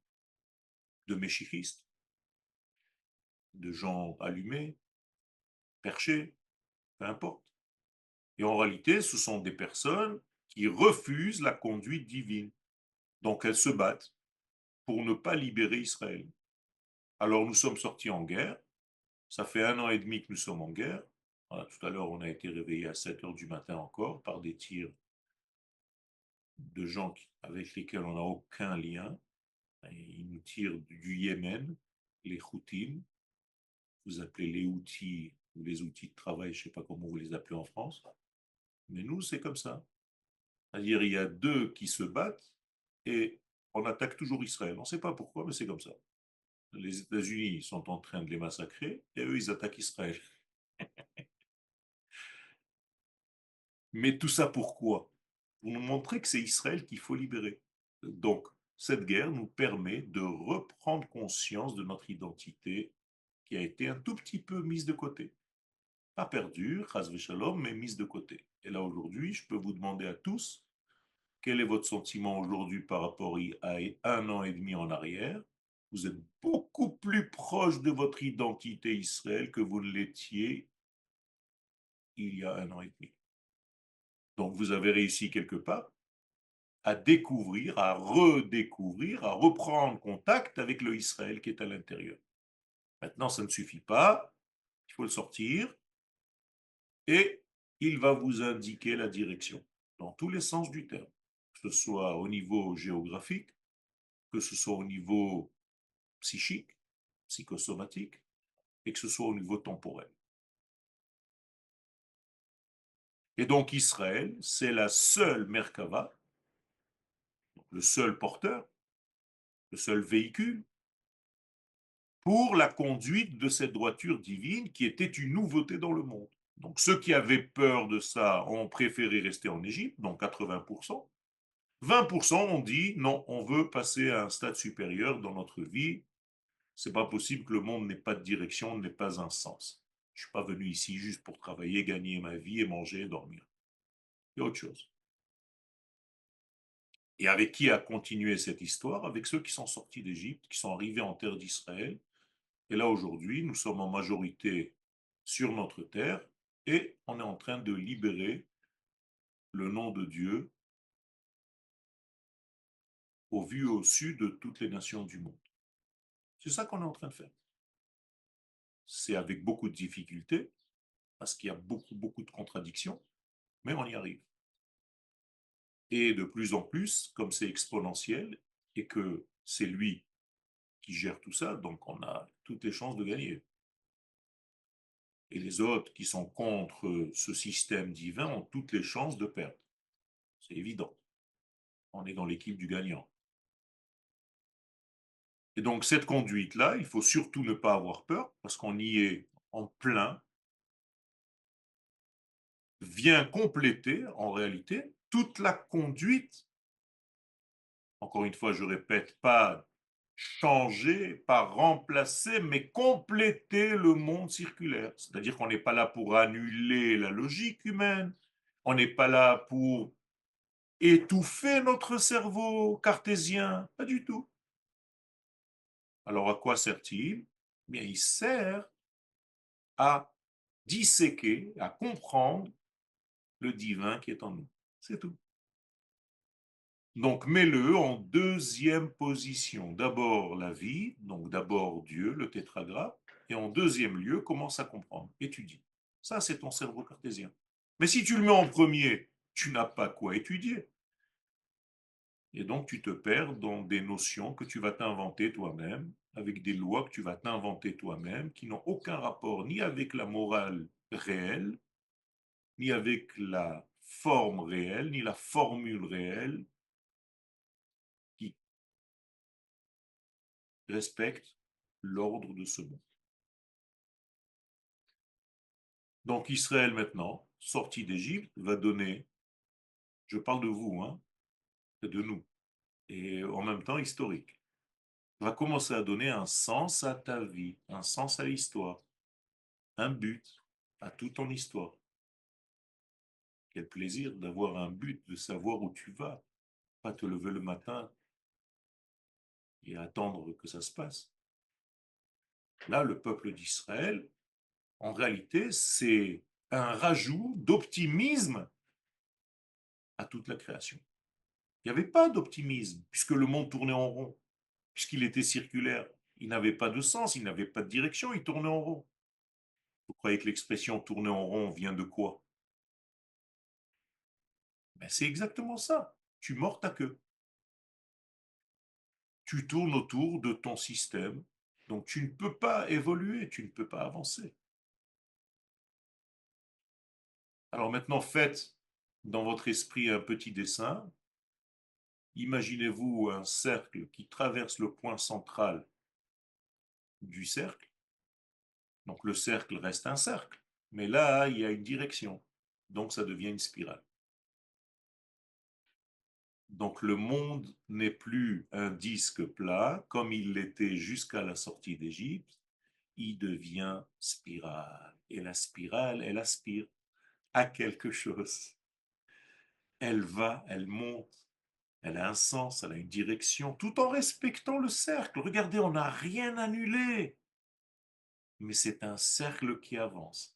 de méchichistes, de gens allumés, perchés, peu importe. Et en réalité, ce sont des personnes qui refusent la conduite divine. Donc elles se battent pour ne pas libérer Israël. Alors nous sommes sortis en guerre. Ça fait 1 an et demi que nous sommes en guerre. Voilà, tout à l'heure, on a été réveillé à 7 heures du matin encore par des tirs de gens avec lesquels on n'a aucun lien. Et ils nous tirent du Yémen, les Houthis. Vous appelez les outils ou les outils de travail, je ne sais pas comment vous les appelez en France. Mais nous, c'est comme ça. C'est-à-dire, il y a deux qui se battent et on attaque toujours Israël. On ne sait pas pourquoi, mais c'est comme ça. Les États-Unis sont en train de les massacrer et eux, ils attaquent Israël. Mais tout ça pourquoi? Pour nous montrer que c'est Israël qu'il faut libérer. Donc, cette guerre nous permet de reprendre conscience de notre identité qui a été un tout petit peu mise de côté. Pas perdue, chas v'shalom, mais mise de côté. Et là, aujourd'hui, je peux vous demander à tous quel est votre sentiment aujourd'hui par rapport à 1 an et demi en arrière? Vous êtes beaucoup plus proche de votre identité Israël que vous ne l'étiez il y a 1 an et demi. Donc vous avez réussi quelque part à découvrir, à redécouvrir, à reprendre contact avec le Israël qui est à l'intérieur. Maintenant, ça ne suffit pas, il faut le sortir et il va vous indiquer la direction dans tous les sens du terme, que ce soit au niveau géographique, que ce soit au niveau psychique, psychosomatique, et que ce soit au niveau temporel. Et donc Israël, c'est la seule Merkava, le seul porteur, le seul véhicule pour la conduite de cette droiture divine qui était une nouveauté dans le monde. Donc ceux qui avaient peur de ça ont préféré rester en Égypte, donc 80%. 20% ont dit non, on veut passer à un stade supérieur dans notre vie. C'est pas possible que le monde n'ait pas de direction, n'ait pas un sens. Je suis pas venu ici juste pour travailler, gagner ma vie et manger et dormir. Il y a autre chose. Et avec qui a continué cette histoire? Avec ceux qui sont sortis d'Égypte, qui sont arrivés en terre d'Israël. Et là, aujourd'hui, nous sommes en majorité sur notre terre et on est en train de libérer le nom de Dieu au vu et au su de toutes les nations du monde. C'est ça qu'on est en train de faire. C'est avec beaucoup de difficultés, parce qu'il y a beaucoup, beaucoup de contradictions, mais on y arrive. Et de plus en plus, comme c'est exponentiel et que c'est lui qui gère tout ça, donc on a toutes les chances de gagner. Et les autres qui sont contre ce système divin ont toutes les chances de perdre. C'est évident. On est dans l'équipe du gagnant. Et donc cette conduite-là, il faut surtout ne pas avoir peur, parce qu'on y est en plein, vient compléter en réalité toute la conduite, encore une fois, je répète, pas changer, pas remplacer, mais compléter le monde circulaire. C'est-à-dire qu'on n'est pas là pour annuler la logique humaine, on n'est pas là pour étouffer notre cerveau cartésien, pas du tout. Alors à quoi sert-il? Eh bien, il sert à disséquer, à comprendre le divin qui est en nous. C'est tout. Donc mets-le en deuxième position. D'abord la vie, donc d'abord Dieu, le tétragramme, et en deuxième lieu, commence à comprendre, étudie. Ça, c'est ton cerveau cartésien. Mais si tu le mets en premier, tu n'as pas quoi étudier. Et donc tu te perds dans des notions que tu vas t'inventer toi-même, avec des lois que tu vas t'inventer toi-même, qui n'ont aucun rapport ni avec la morale réelle, ni avec la forme réelle, ni la formule réelle qui respecte l'ordre de ce monde. Donc Israël maintenant, sorti d'Égypte, va donner, je parle de vous, hein, de nous, et en même temps historique, va commencer à donner un sens à ta vie, un sens à l'histoire, un but à toute ton histoire. Quel plaisir d'avoir un but, de savoir où tu vas, pas te lever le matin et attendre que ça se passe. Là, le peuple d'Israël, en réalité, c'est un rajout d'optimisme à toute la création. Il n'y avait pas d'optimisme, puisque le monde tournait en rond, puisqu'il était circulaire. Il n'avait pas de sens, il n'avait pas de direction, il tournait en rond. Vous croyez que l'expression tourner en rond vient de quoi? Ben, c'est exactement ça. Tu mords ta queue. Tu tournes autour de ton système, donc tu ne peux pas évoluer, tu ne peux pas avancer. Alors maintenant, faites dans votre esprit un petit dessin. Imaginez-vous un cercle qui traverse le point central du cercle. Donc le cercle reste un cercle, mais là, il y a une direction. Donc ça devient une spirale. Donc le monde n'est plus un disque plat comme il l'était jusqu'à la sortie d'Égypte, il devient spirale. Et la spirale, elle aspire à quelque chose. Elle va, elle monte, elle a un sens, elle a une direction, tout en respectant le cercle. Regardez, on n'a rien annulé, mais c'est un cercle qui avance.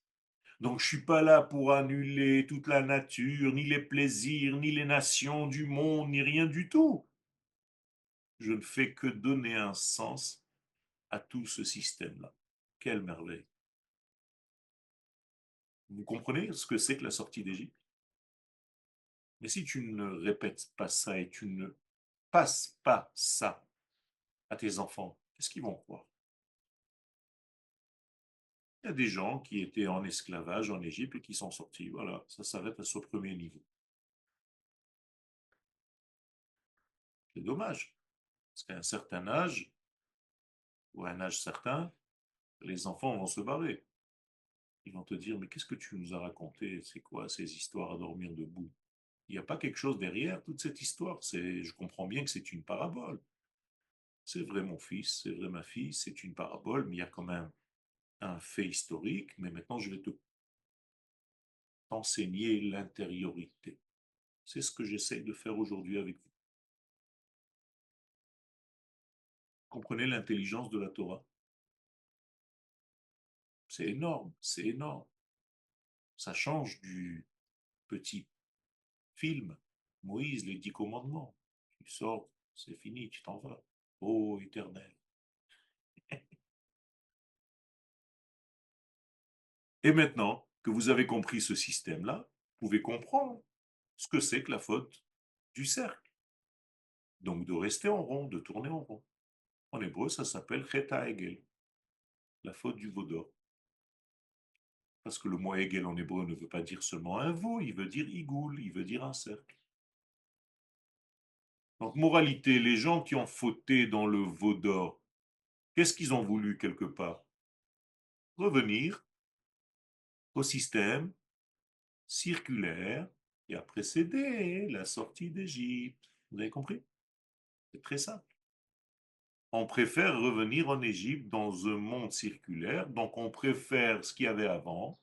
Donc je suis pas là pour annuler toute la nature, ni les plaisirs, ni les nations du monde, ni rien du tout. Je ne fais que donner un sens à tout ce système-là. Quelle merveille. Vous comprenez ce que c'est que la sortie d'Égypte? Mais si tu ne répètes pas ça et tu ne passes pas ça à tes enfants, qu'est-ce qu'ils vont croire? Il y a des gens qui étaient en esclavage en Égypte et qui sont sortis. Voilà, ça s'arrête à ce premier niveau. C'est dommage, parce qu'à un certain âge, ou à un âge certain, les enfants vont se barrer. Ils vont te dire, mais qu'est-ce que tu nous as raconté? C'est quoi ces histoires à dormir debout? Il n'y a pas quelque chose derrière toute cette histoire. Je comprends bien que c'est une parabole. C'est vrai mon fils, c'est vrai ma fille, c'est une parabole, mais il y a quand même un fait historique. Mais maintenant, je vais t'enseigner l'intériorité. C'est ce que j'essaye de faire aujourd'hui avec vous. Comprenez l'intelligence de la Torah? C'est énorme, c'est énorme. Ça change du petit film, Moïse, les 10 commandements. Tu sors, c'est fini, tu t'en vas. Ô éternel. Et maintenant que vous avez compris ce système-là, vous pouvez comprendre ce que c'est que la faute du cercle. Donc de rester en rond, de tourner en rond. En hébreu, ça s'appelle Chet HaEgel, la faute du veau d'or. Parce que le mot Hegel en hébreu ne veut pas dire seulement un veau, il veut dire igoul, il veut dire un cercle. Donc moralité, les gens qui ont fauté dans le veau d'or, Qu'est-ce qu'ils ont voulu quelque part? Revenir au système circulaire qui a précédé la sortie d'Égypte. Vous avez compris? C'est très simple. On préfère revenir en Égypte dans un monde circulaire, donc on préfère ce qu'il y avait avant,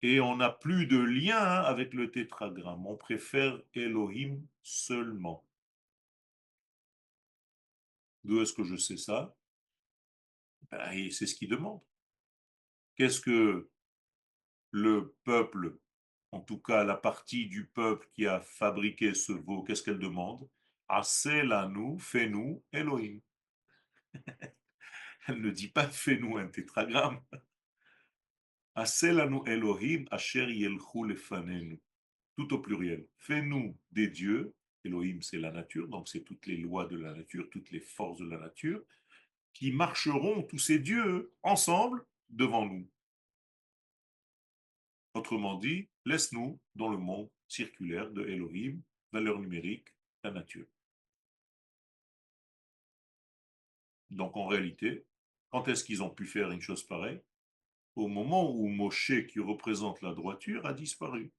et on n'a plus de lien avec le tétragramme. On préfère Elohim seulement. D'où est-ce que je sais ça? Ben, et c'est ce qu'il demande. Qu'est-ce que le peuple, en tout cas la partie du peuple qui a fabriqué ce veau, qu'est-ce qu'elle demande? Assez-la-nous, fais-nous Elohim. Elle ne dit pas fais-nous un tétragramme. Assez-la-nous Elohim, asher yelchu lefanenu. Tout au pluriel. Fais-nous des dieux. Elohim, c'est la nature, donc c'est toutes les lois de la nature, toutes les forces de la nature, qui marcheront, tous ces dieux, ensemble devant nous. Autrement dit, laisse-nous dans le monde circulaire de Elohim, valeur numérique, la nature. Donc en réalité, quand est-ce qu'ils ont pu faire une chose pareille? Au moment où Moshe, qui représente la droiture, a disparu.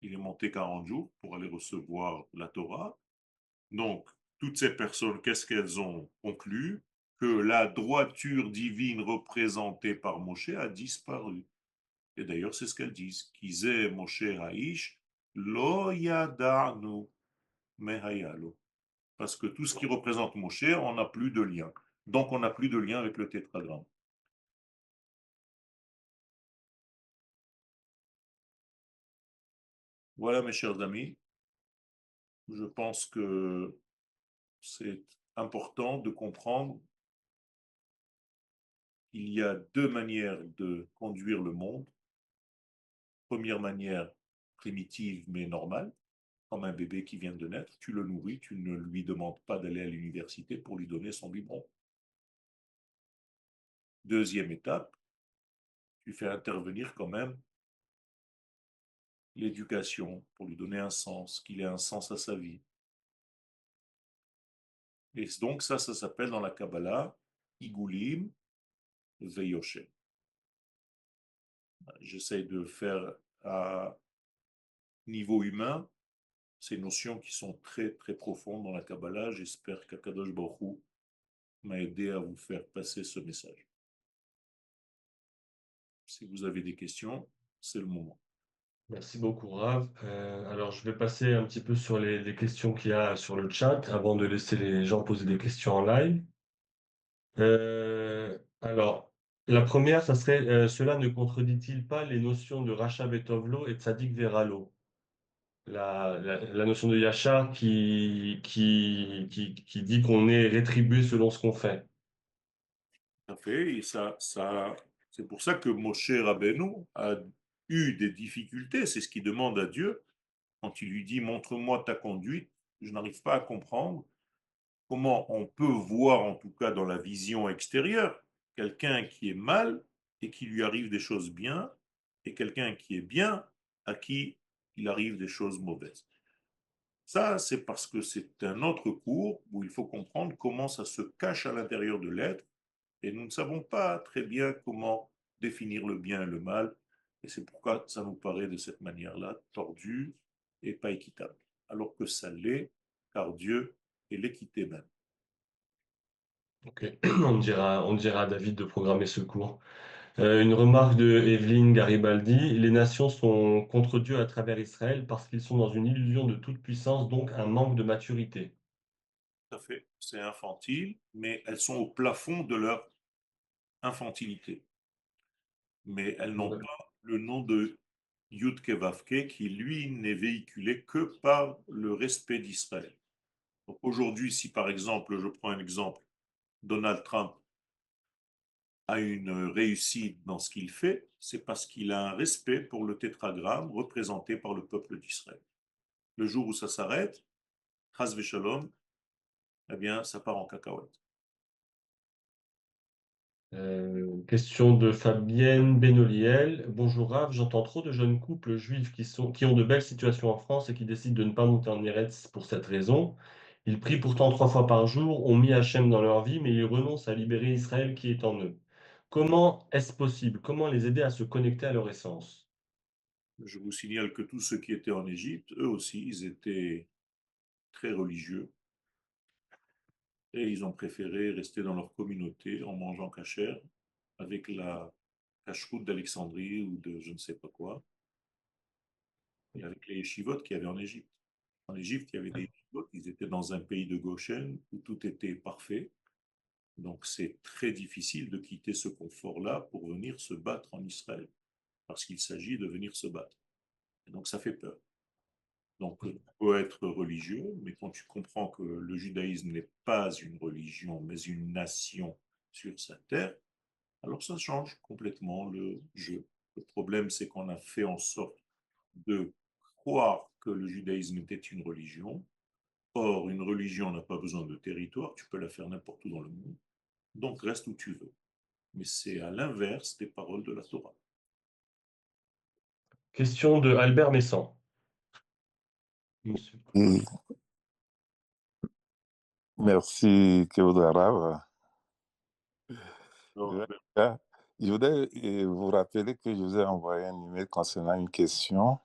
Il est monté 40 jours pour aller recevoir la Torah. Donc, toutes ces personnes, qu'est-ce qu'elles ont conclu? Que la droiture divine représentée par Moshe a disparu. Et d'ailleurs, c'est ce qu'elles disent. Kizeh Moshe Haïsh, lo yada'nu mehayalo. Parce que tout ce qui représente Moshe, on n'a plus de lien. Donc, on n'a plus de lien avec le tétragramme. Voilà, mes chers amis. Je pense que c'est important de comprendre qu'il y a deux manières de conduire le monde. Première manière primitive mais normale, comme un bébé qui vient de naître, tu le nourris, tu ne lui demandes pas d'aller à l'université pour lui donner son biberon. Deuxième étape, tu fais intervenir quand même l'éducation pour lui donner un sens, qu'il ait un sens à sa vie. Et donc ça s'appelle dans la Kabbalah Igulim Veyoshem. J'essaie de faire à niveau humain ces notions qui sont très très profondes dans la Kabbalah. J'espère qu'Akadosh Baruch Hu m'a aidé à vous faire passer ce message. Si vous avez des questions, c'est le moment. Merci beaucoup, Rav. Alors, je vais passer un petit peu sur les questions qu'il y a sur le chat avant de laisser les gens poser des questions en live. Alors, la première, ça serait cela ne contredit-il pas les notions de Racha Betovlo et Tzadik Veralo? La notion de Yachar qui dit qu'on est rétribué selon ce qu'on fait. Tout à fait, et c'est pour ça que Moshe Rabbeinu a eu des difficultés. C'est ce qu'il demande à Dieu quand il lui dit montre-moi ta conduite. Je n'arrive pas à comprendre comment on peut voir, en tout cas dans la vision extérieure, quelqu'un qui est mal et qui lui arrive des choses bien, et quelqu'un qui est bien à qui il arrive des choses mauvaises. Ça, c'est parce que c'est un autre cours où il faut comprendre comment ça se cache à l'intérieur de l'être, et nous ne savons pas très bien comment définir le bien et le mal, et c'est pourquoi ça nous paraît de cette manière-là tordu et pas équitable, alors que ça l'est, car Dieu est l'équité même. Ok, on dira à David de programmer ce cours. Une remarque de Evelyne Garibaldi, les nations sont contre Dieu à travers Israël parce qu'ils sont dans une illusion de toute puissance, donc un manque de maturité. Tout à fait, c'est infantile, mais elles sont au plafond de leur infantilité. Mais elles n'ont Ouais. pas le nom de Yudke Vavke qui, lui, n'est véhiculé que par le respect d'Israël. Donc aujourd'hui, si par exemple, je prends un exemple, Donald Trump a une réussite dans ce qu'il fait, c'est parce qu'il a un respect pour le tétragramme représenté par le peuple d'Israël. Le jour où ça s'arrête, Chas v'shalom, eh bien, ça part en cacahuète. Question de Fabienne Benoliel. Bonjour Rav, j'entends trop de jeunes couples juifs qui ont de belles situations en France et qui décident de ne pas monter en Eretz pour cette raison. Ils prient pourtant 3 fois par jour, ont mis Hachem dans leur vie, mais ils renoncent à libérer Israël qui est en eux. Comment est-ce possible? Comment les aider à se connecter à leur essence? Je vous signale que tous ceux qui étaient en Égypte, eux aussi, ils étaient très religieux et ils ont préféré rester dans leur communauté en mangeant kasher avec la cacheroute d'Alexandrie ou de je ne sais pas quoi, et avec les yeshivot qu'il y avait en Égypte. En Égypte, il y avait des yeshivot, ils étaient dans un pays de Goshen où tout était parfait. Donc c'est très difficile de quitter ce confort-là pour venir se battre en Israël, parce qu'il s'agit de venir se battre. Et donc ça fait peur. Donc tu peux être religieux, mais quand tu comprends que le judaïsme n'est pas une religion, mais une nation sur sa terre, alors ça change complètement le jeu. Le problème, c'est qu'on a fait en sorte de croire que le judaïsme était une religion. Or, une religion n'a pas besoin de territoire, tu peux la faire n'importe où dans le monde. Donc reste où tu veux. Mais c'est à l'inverse des paroles de la Torah. Question de Albert Messant. Monsieur. Et merci, Kévodrav. Alors, Je voudrais vous rappeler que je vous ai envoyé un email concernant une question.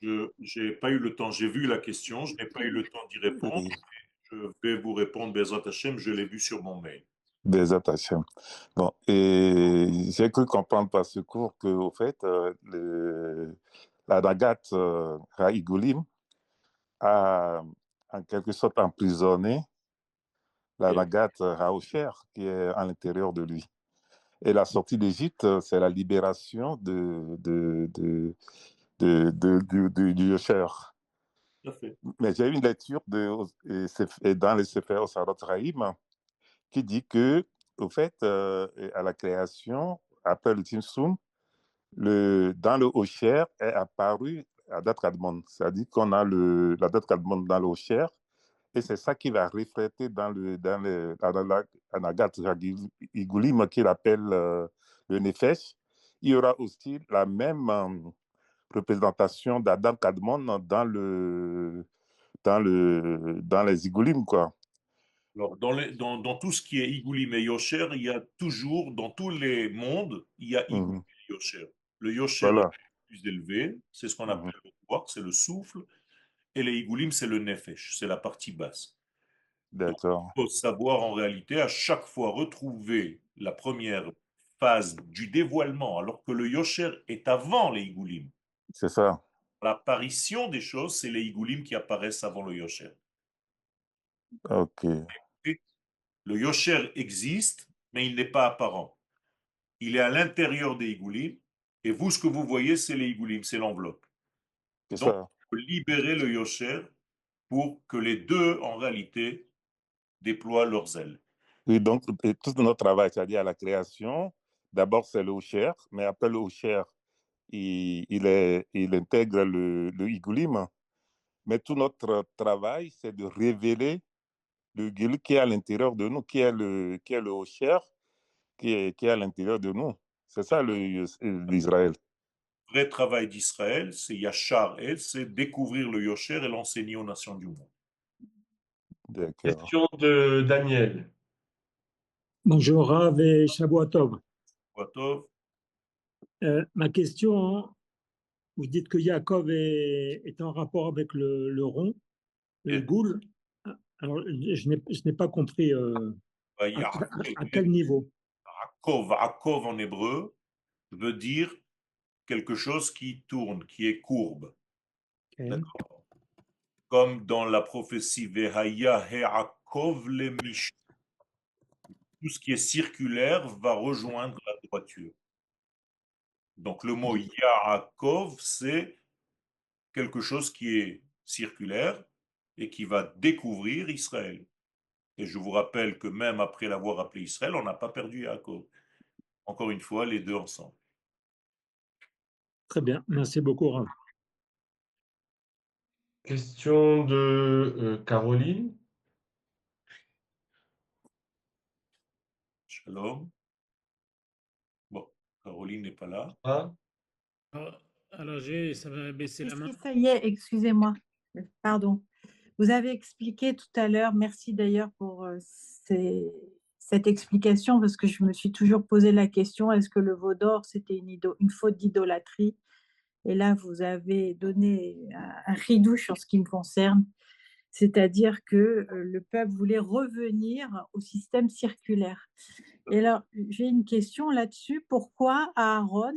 je n'ai pas eu le temps, j'ai vu la question, je n'ai pas eu le temps d'y répondre. Oui, Je vais vous répondre, Bezrat Hashem, je l'ai vu sur mon mail. Bezat Hashem. Bon, et j'ai cru comprendre par ce cours que, au fait, la Dagat Raïgoulim a en quelque sorte emprisonné la Et Dagat Raocher qui est à l'intérieur de lui. Et la sortie d'Égypte, c'est la libération du Yosher. tout à fait. Mais j'ai eu une lecture dans les Sefer Osarot Rahim qui dit que, au fait, à la création, après le Timsum, dans le Osher est apparu Adat Kadmon. C'est-à-dire qu'on a l'Adat Kadmon dans le Osher, et c'est ça qui va refléter dans la Anagat Igoulim qu'il appelle le Nefesh. Il y aura aussi la même représentation d'Adam Kadmon dans les Igoulim, quoi. Alors, dans tout ce qui est Igoulim et Yosher, il y a toujours, dans tous les mondes, il y a Igoulim Mhm. et Yosher. Le Yosher est Voilà. le plus élevé, c'est ce qu'on Mhm. appelle le pouvoir, c'est le souffle, et les Igoulim, c'est le Nefesh, c'est la partie basse. Donc, D'accord. il faut savoir en réalité à chaque fois retrouver la première phase du dévoilement, alors que le Yosher est avant les Igoulim. C'est ça. L'apparition des choses, c'est les Igoulim qui apparaissent avant le Yosher. OK. Et le Yosher existe, mais il n'est pas apparent. Il est à l'intérieur des Igoulim, et vous, ce que vous voyez, c'est les Igoulim, c'est l'enveloppe. C'est Donc, ça. il faut libérer le Yosher pour que les deux, en réalité, déploient leurs ailes. Oui, donc, tout notre travail, c'est-à-dire à la création, d'abord, c'est le Osher, mais après le Osher, il intègre le Igoulim. Mais tout notre travail, c'est de révéler le Gil qui est à l'intérieur de nous, qui est le Osher, qui est à l'intérieur de nous. C'est ça l'Israël. Le vrai travail d'Israël, c'est Yachar El, c'est découvrir le Yosher et l'enseigner aux nations du monde. D'accord. Question de Daniel. Bonjour Rav et Shavua Tov. Watov, Ma question, vous dites que Yaakov est en rapport avec le rond, le et goul. Alors, je n'ai pas compris à quel niveau. Yaakov, Akov en hébreu, veut dire quelque chose qui tourne, qui est courbe. Ok. D'accord. Comme dans la prophétie Vehaya He'akov le Mish. Tout ce qui est circulaire va rejoindre la droiture. Donc le mot Yaakov, c'est quelque chose qui est circulaire et qui va découvrir Israël. Et je vous rappelle que même après l'avoir appelé Israël, on n'a pas perdu Yaakov. Encore une fois, les deux ensemble. Très bien, merci beaucoup Rav. Question de Caroline. Shalom. Bon, Caroline n'est pas là. Ah, Alors, ça va baisser la main. Si, ça y est, excusez-moi. Pardon. Vous avez expliqué tout à l'heure, merci d'ailleurs pour cette explication, parce que je me suis toujours posé la question, est-ce que le veau d'or, c'était une faute d'idolâtrie? Et là, vous avez donné un ridouche en ce qui me concerne, c'est-à-dire que le peuple voulait revenir au système circulaire. Et alors, j'ai une question là-dessus. Pourquoi Aaron,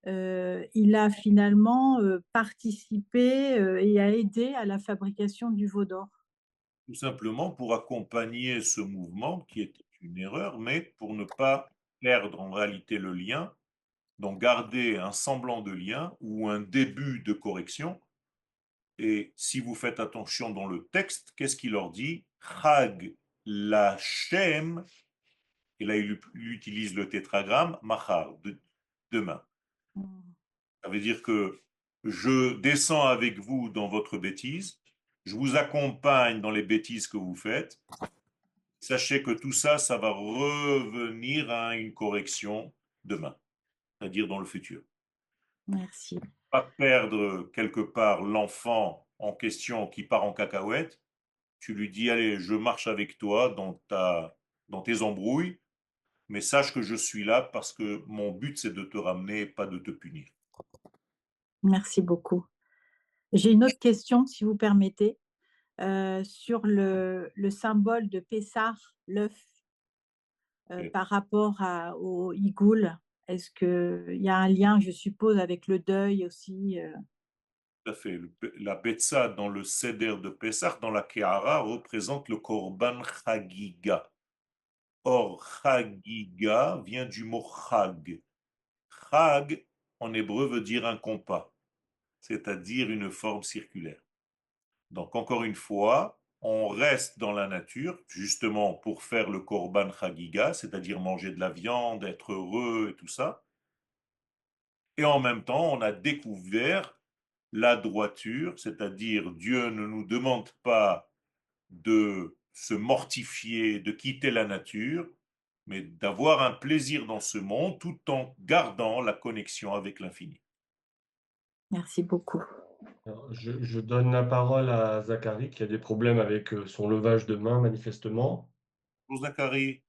il a finalement participé et a aidé à la fabrication du veau d'or? Tout simplement pour accompagner ce mouvement qui était une erreur, mais pour ne pas perdre en réalité le lien, donc garder un semblant de lien ou un début de correction. Et si vous faites attention dans le texte, qu'est-ce qu'il leur dit? Chag Lachem, et là il utilise le tétragramme, Machar, demain. Ça veut dire que je descends avec vous dans votre bêtise, je vous accompagne dans les bêtises que vous faites. Sachez que tout ça, ça va revenir à une correction demain, c'est-à-dire dans le futur. Merci. Pas perdre quelque part l'enfant en question qui part en cacahuète. Tu lui dis, allez, je marche avec toi dans tes embrouilles, mais sache que je suis là parce que mon but, c'est de te ramener, pas de te punir. Merci beaucoup. J'ai une autre question, si vous permettez, sur le symbole de Pessah, l'œuf, Et par rapport au Igoul. Est-ce qu'il y a un lien, je suppose, avec le deuil aussi? tout à fait. La Betsa dans le Seder de Pessah, dans la Kehara, représente le Korban Chagiga. Or, Chagiga vient du mot Chag. Chag, en hébreu, veut dire un compas, c'est-à-dire une forme circulaire. Donc, encore une fois, on reste dans la nature, justement pour faire le Korban Chagiga, c'est-à-dire manger de la viande, être heureux et tout ça. Et en même temps, on a découvert la droiture, c'est-à-dire Dieu ne nous demande pas de se mortifier, de quitter la nature, mais d'avoir un plaisir dans ce monde tout en gardant la connexion avec l'infini. Merci beaucoup. Alors, je donne la parole à Zachary qui a des problèmes avec son levage de main, manifestement. Pour Zacharie,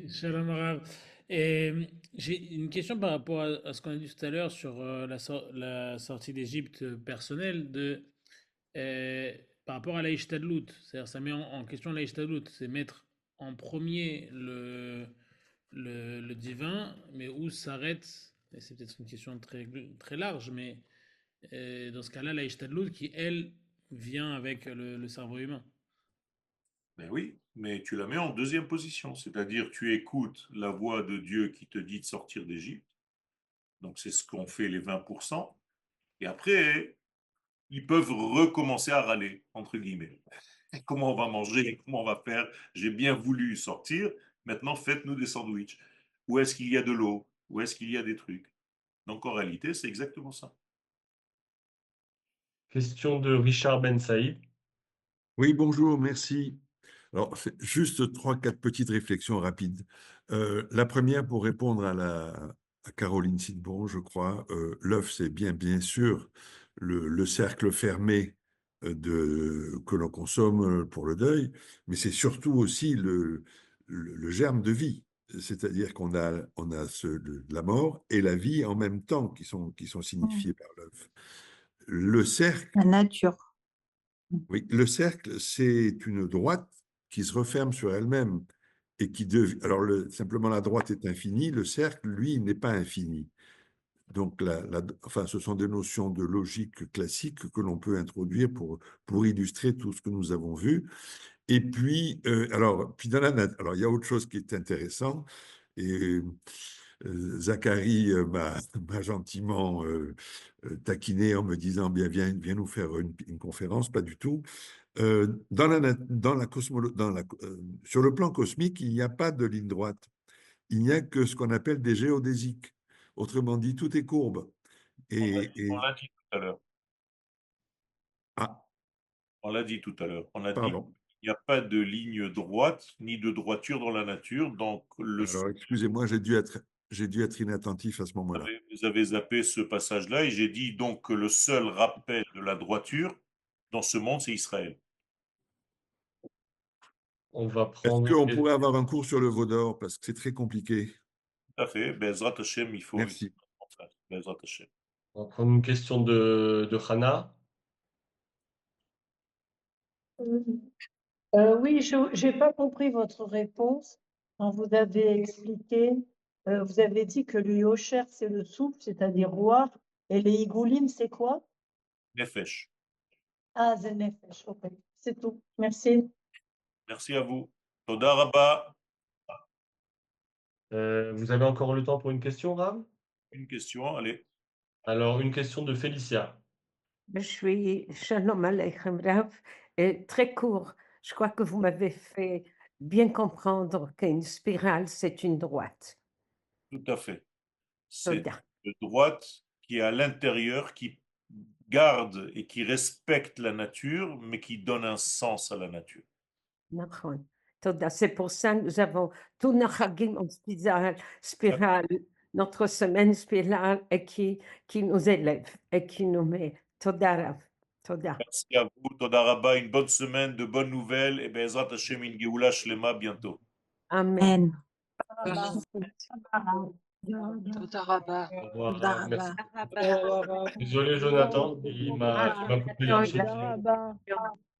Shalom Arav. Et j'ai une question par rapport à ce qu'on a dit tout à l'heure sur la sortie d'Égypte personnelle euh, par rapport à l'Aïchtadlout. C'est-à-dire ça met en question l'Aïchtadlout. C'est mettre en premier le divin, mais où s'arrête, et c'est peut-être une question très, très large, mais dans ce cas-là, l'Aïchtadlout qui, elle, vient avec le cerveau humain. ben oui, mais tu la mets en deuxième position, c'est-à-dire tu écoutes la voix de Dieu qui te dit de sortir d'Égypte, donc c'est ce qu'ont fait les 20%, et après, ils peuvent recommencer à râler, entre guillemets. Comment on va manger, comment on va faire, j'ai bien voulu sortir, maintenant faites-nous des sandwichs. Où est-ce qu'il y a de l'eau? Où est-ce qu'il y a des trucs? Donc en réalité, c'est exactement ça. Question de Richard Ben Saïd. Oui, bonjour, merci. Alors, c'est juste trois, quatre petites réflexions rapides. La première, pour répondre à Caroline Sidbon, je crois, l'œuf, c'est bien sûr le cercle fermé que l'on consomme pour le deuil, mais c'est surtout aussi le germe de vie. C'est-à-dire qu'on a la mort et la vie en même temps qui sont signifiés par l'œuf. Le cercle, La nature. oui, le cercle, c'est une droite qui se referme sur elle-même et qui devient. Alors, simplement, la droite est infinie, le cercle, lui, n'est pas infini. Donc, enfin, ce sont des notions de logique classique que l'on peut introduire pour illustrer tout ce que nous avons vu. Et puis, puis alors, il y a autre chose qui est intéressant. Et Zacharie m'a gentiment taquiné en me disant, bien, viens nous faire une conférence, pas du tout. Sur le plan cosmique, il n'y a pas de ligne droite. Il n'y a que ce qu'on appelle des géodésiques. Autrement dit, tout est courbe. On l'a dit tout à l'heure. Ah, On l'a dit tout à l'heure. On a dit pardon. qu'il n'y a pas de ligne droite ni de droiture dans la nature. Donc, Alors, excusez-moi, j'ai dû être inattentif à ce moment-là. vous avez zappé ce passage-là et j'ai dit donc que le seul rappel de la droiture dans ce monde, c'est Israël. On va Est-ce prendre qu'on pourrait avoir un cours sur le veau d'or parce que c'est très compliqué? Tout à fait. Bezrat Hashem, il faut une Merci. conférence. Bezrat Hashem. on va prendre une question de Hannah. Oui, je n'ai pas compris votre réponse quand vous avez expliqué, vous avez dit que le yosher, c'est le souffle, c'est-à-dire roi, et les igoulim, c'est quoi? Nefesh. Ah, c'est nefesh, ok, c'est tout. Merci. Merci à vous. Toda Rabba. Vous avez encore le temps pour une question, Ram? Une question, allez. Alors, une question de Félicia. Je suis Shalom Aleichem Rav, et très court. Je crois que vous m'avez fait bien comprendre qu'une spirale, c'est une droite. Tout à fait. C'est Toda. une droite qui est à l'intérieur, qui garde et qui respecte la nature, mais qui donne un sens à la nature. Nachon. Toda. C'est pour ça que nous avons tout nos chagim en spirale, notre semaine spirale et qui nous élève et qui nous met. Toda Rav. Toda. Merci à vous, Toda Rabba, une bonne semaine, de bonnes nouvelles, et Bezrat Hashem, une Geoula Shlema bientôt. Amen. תודה רבה. Au revoir, תודה Ram. Merci. רבה. Désolé, Jonathan, il m'a coupé Ah, l'archive. Toda.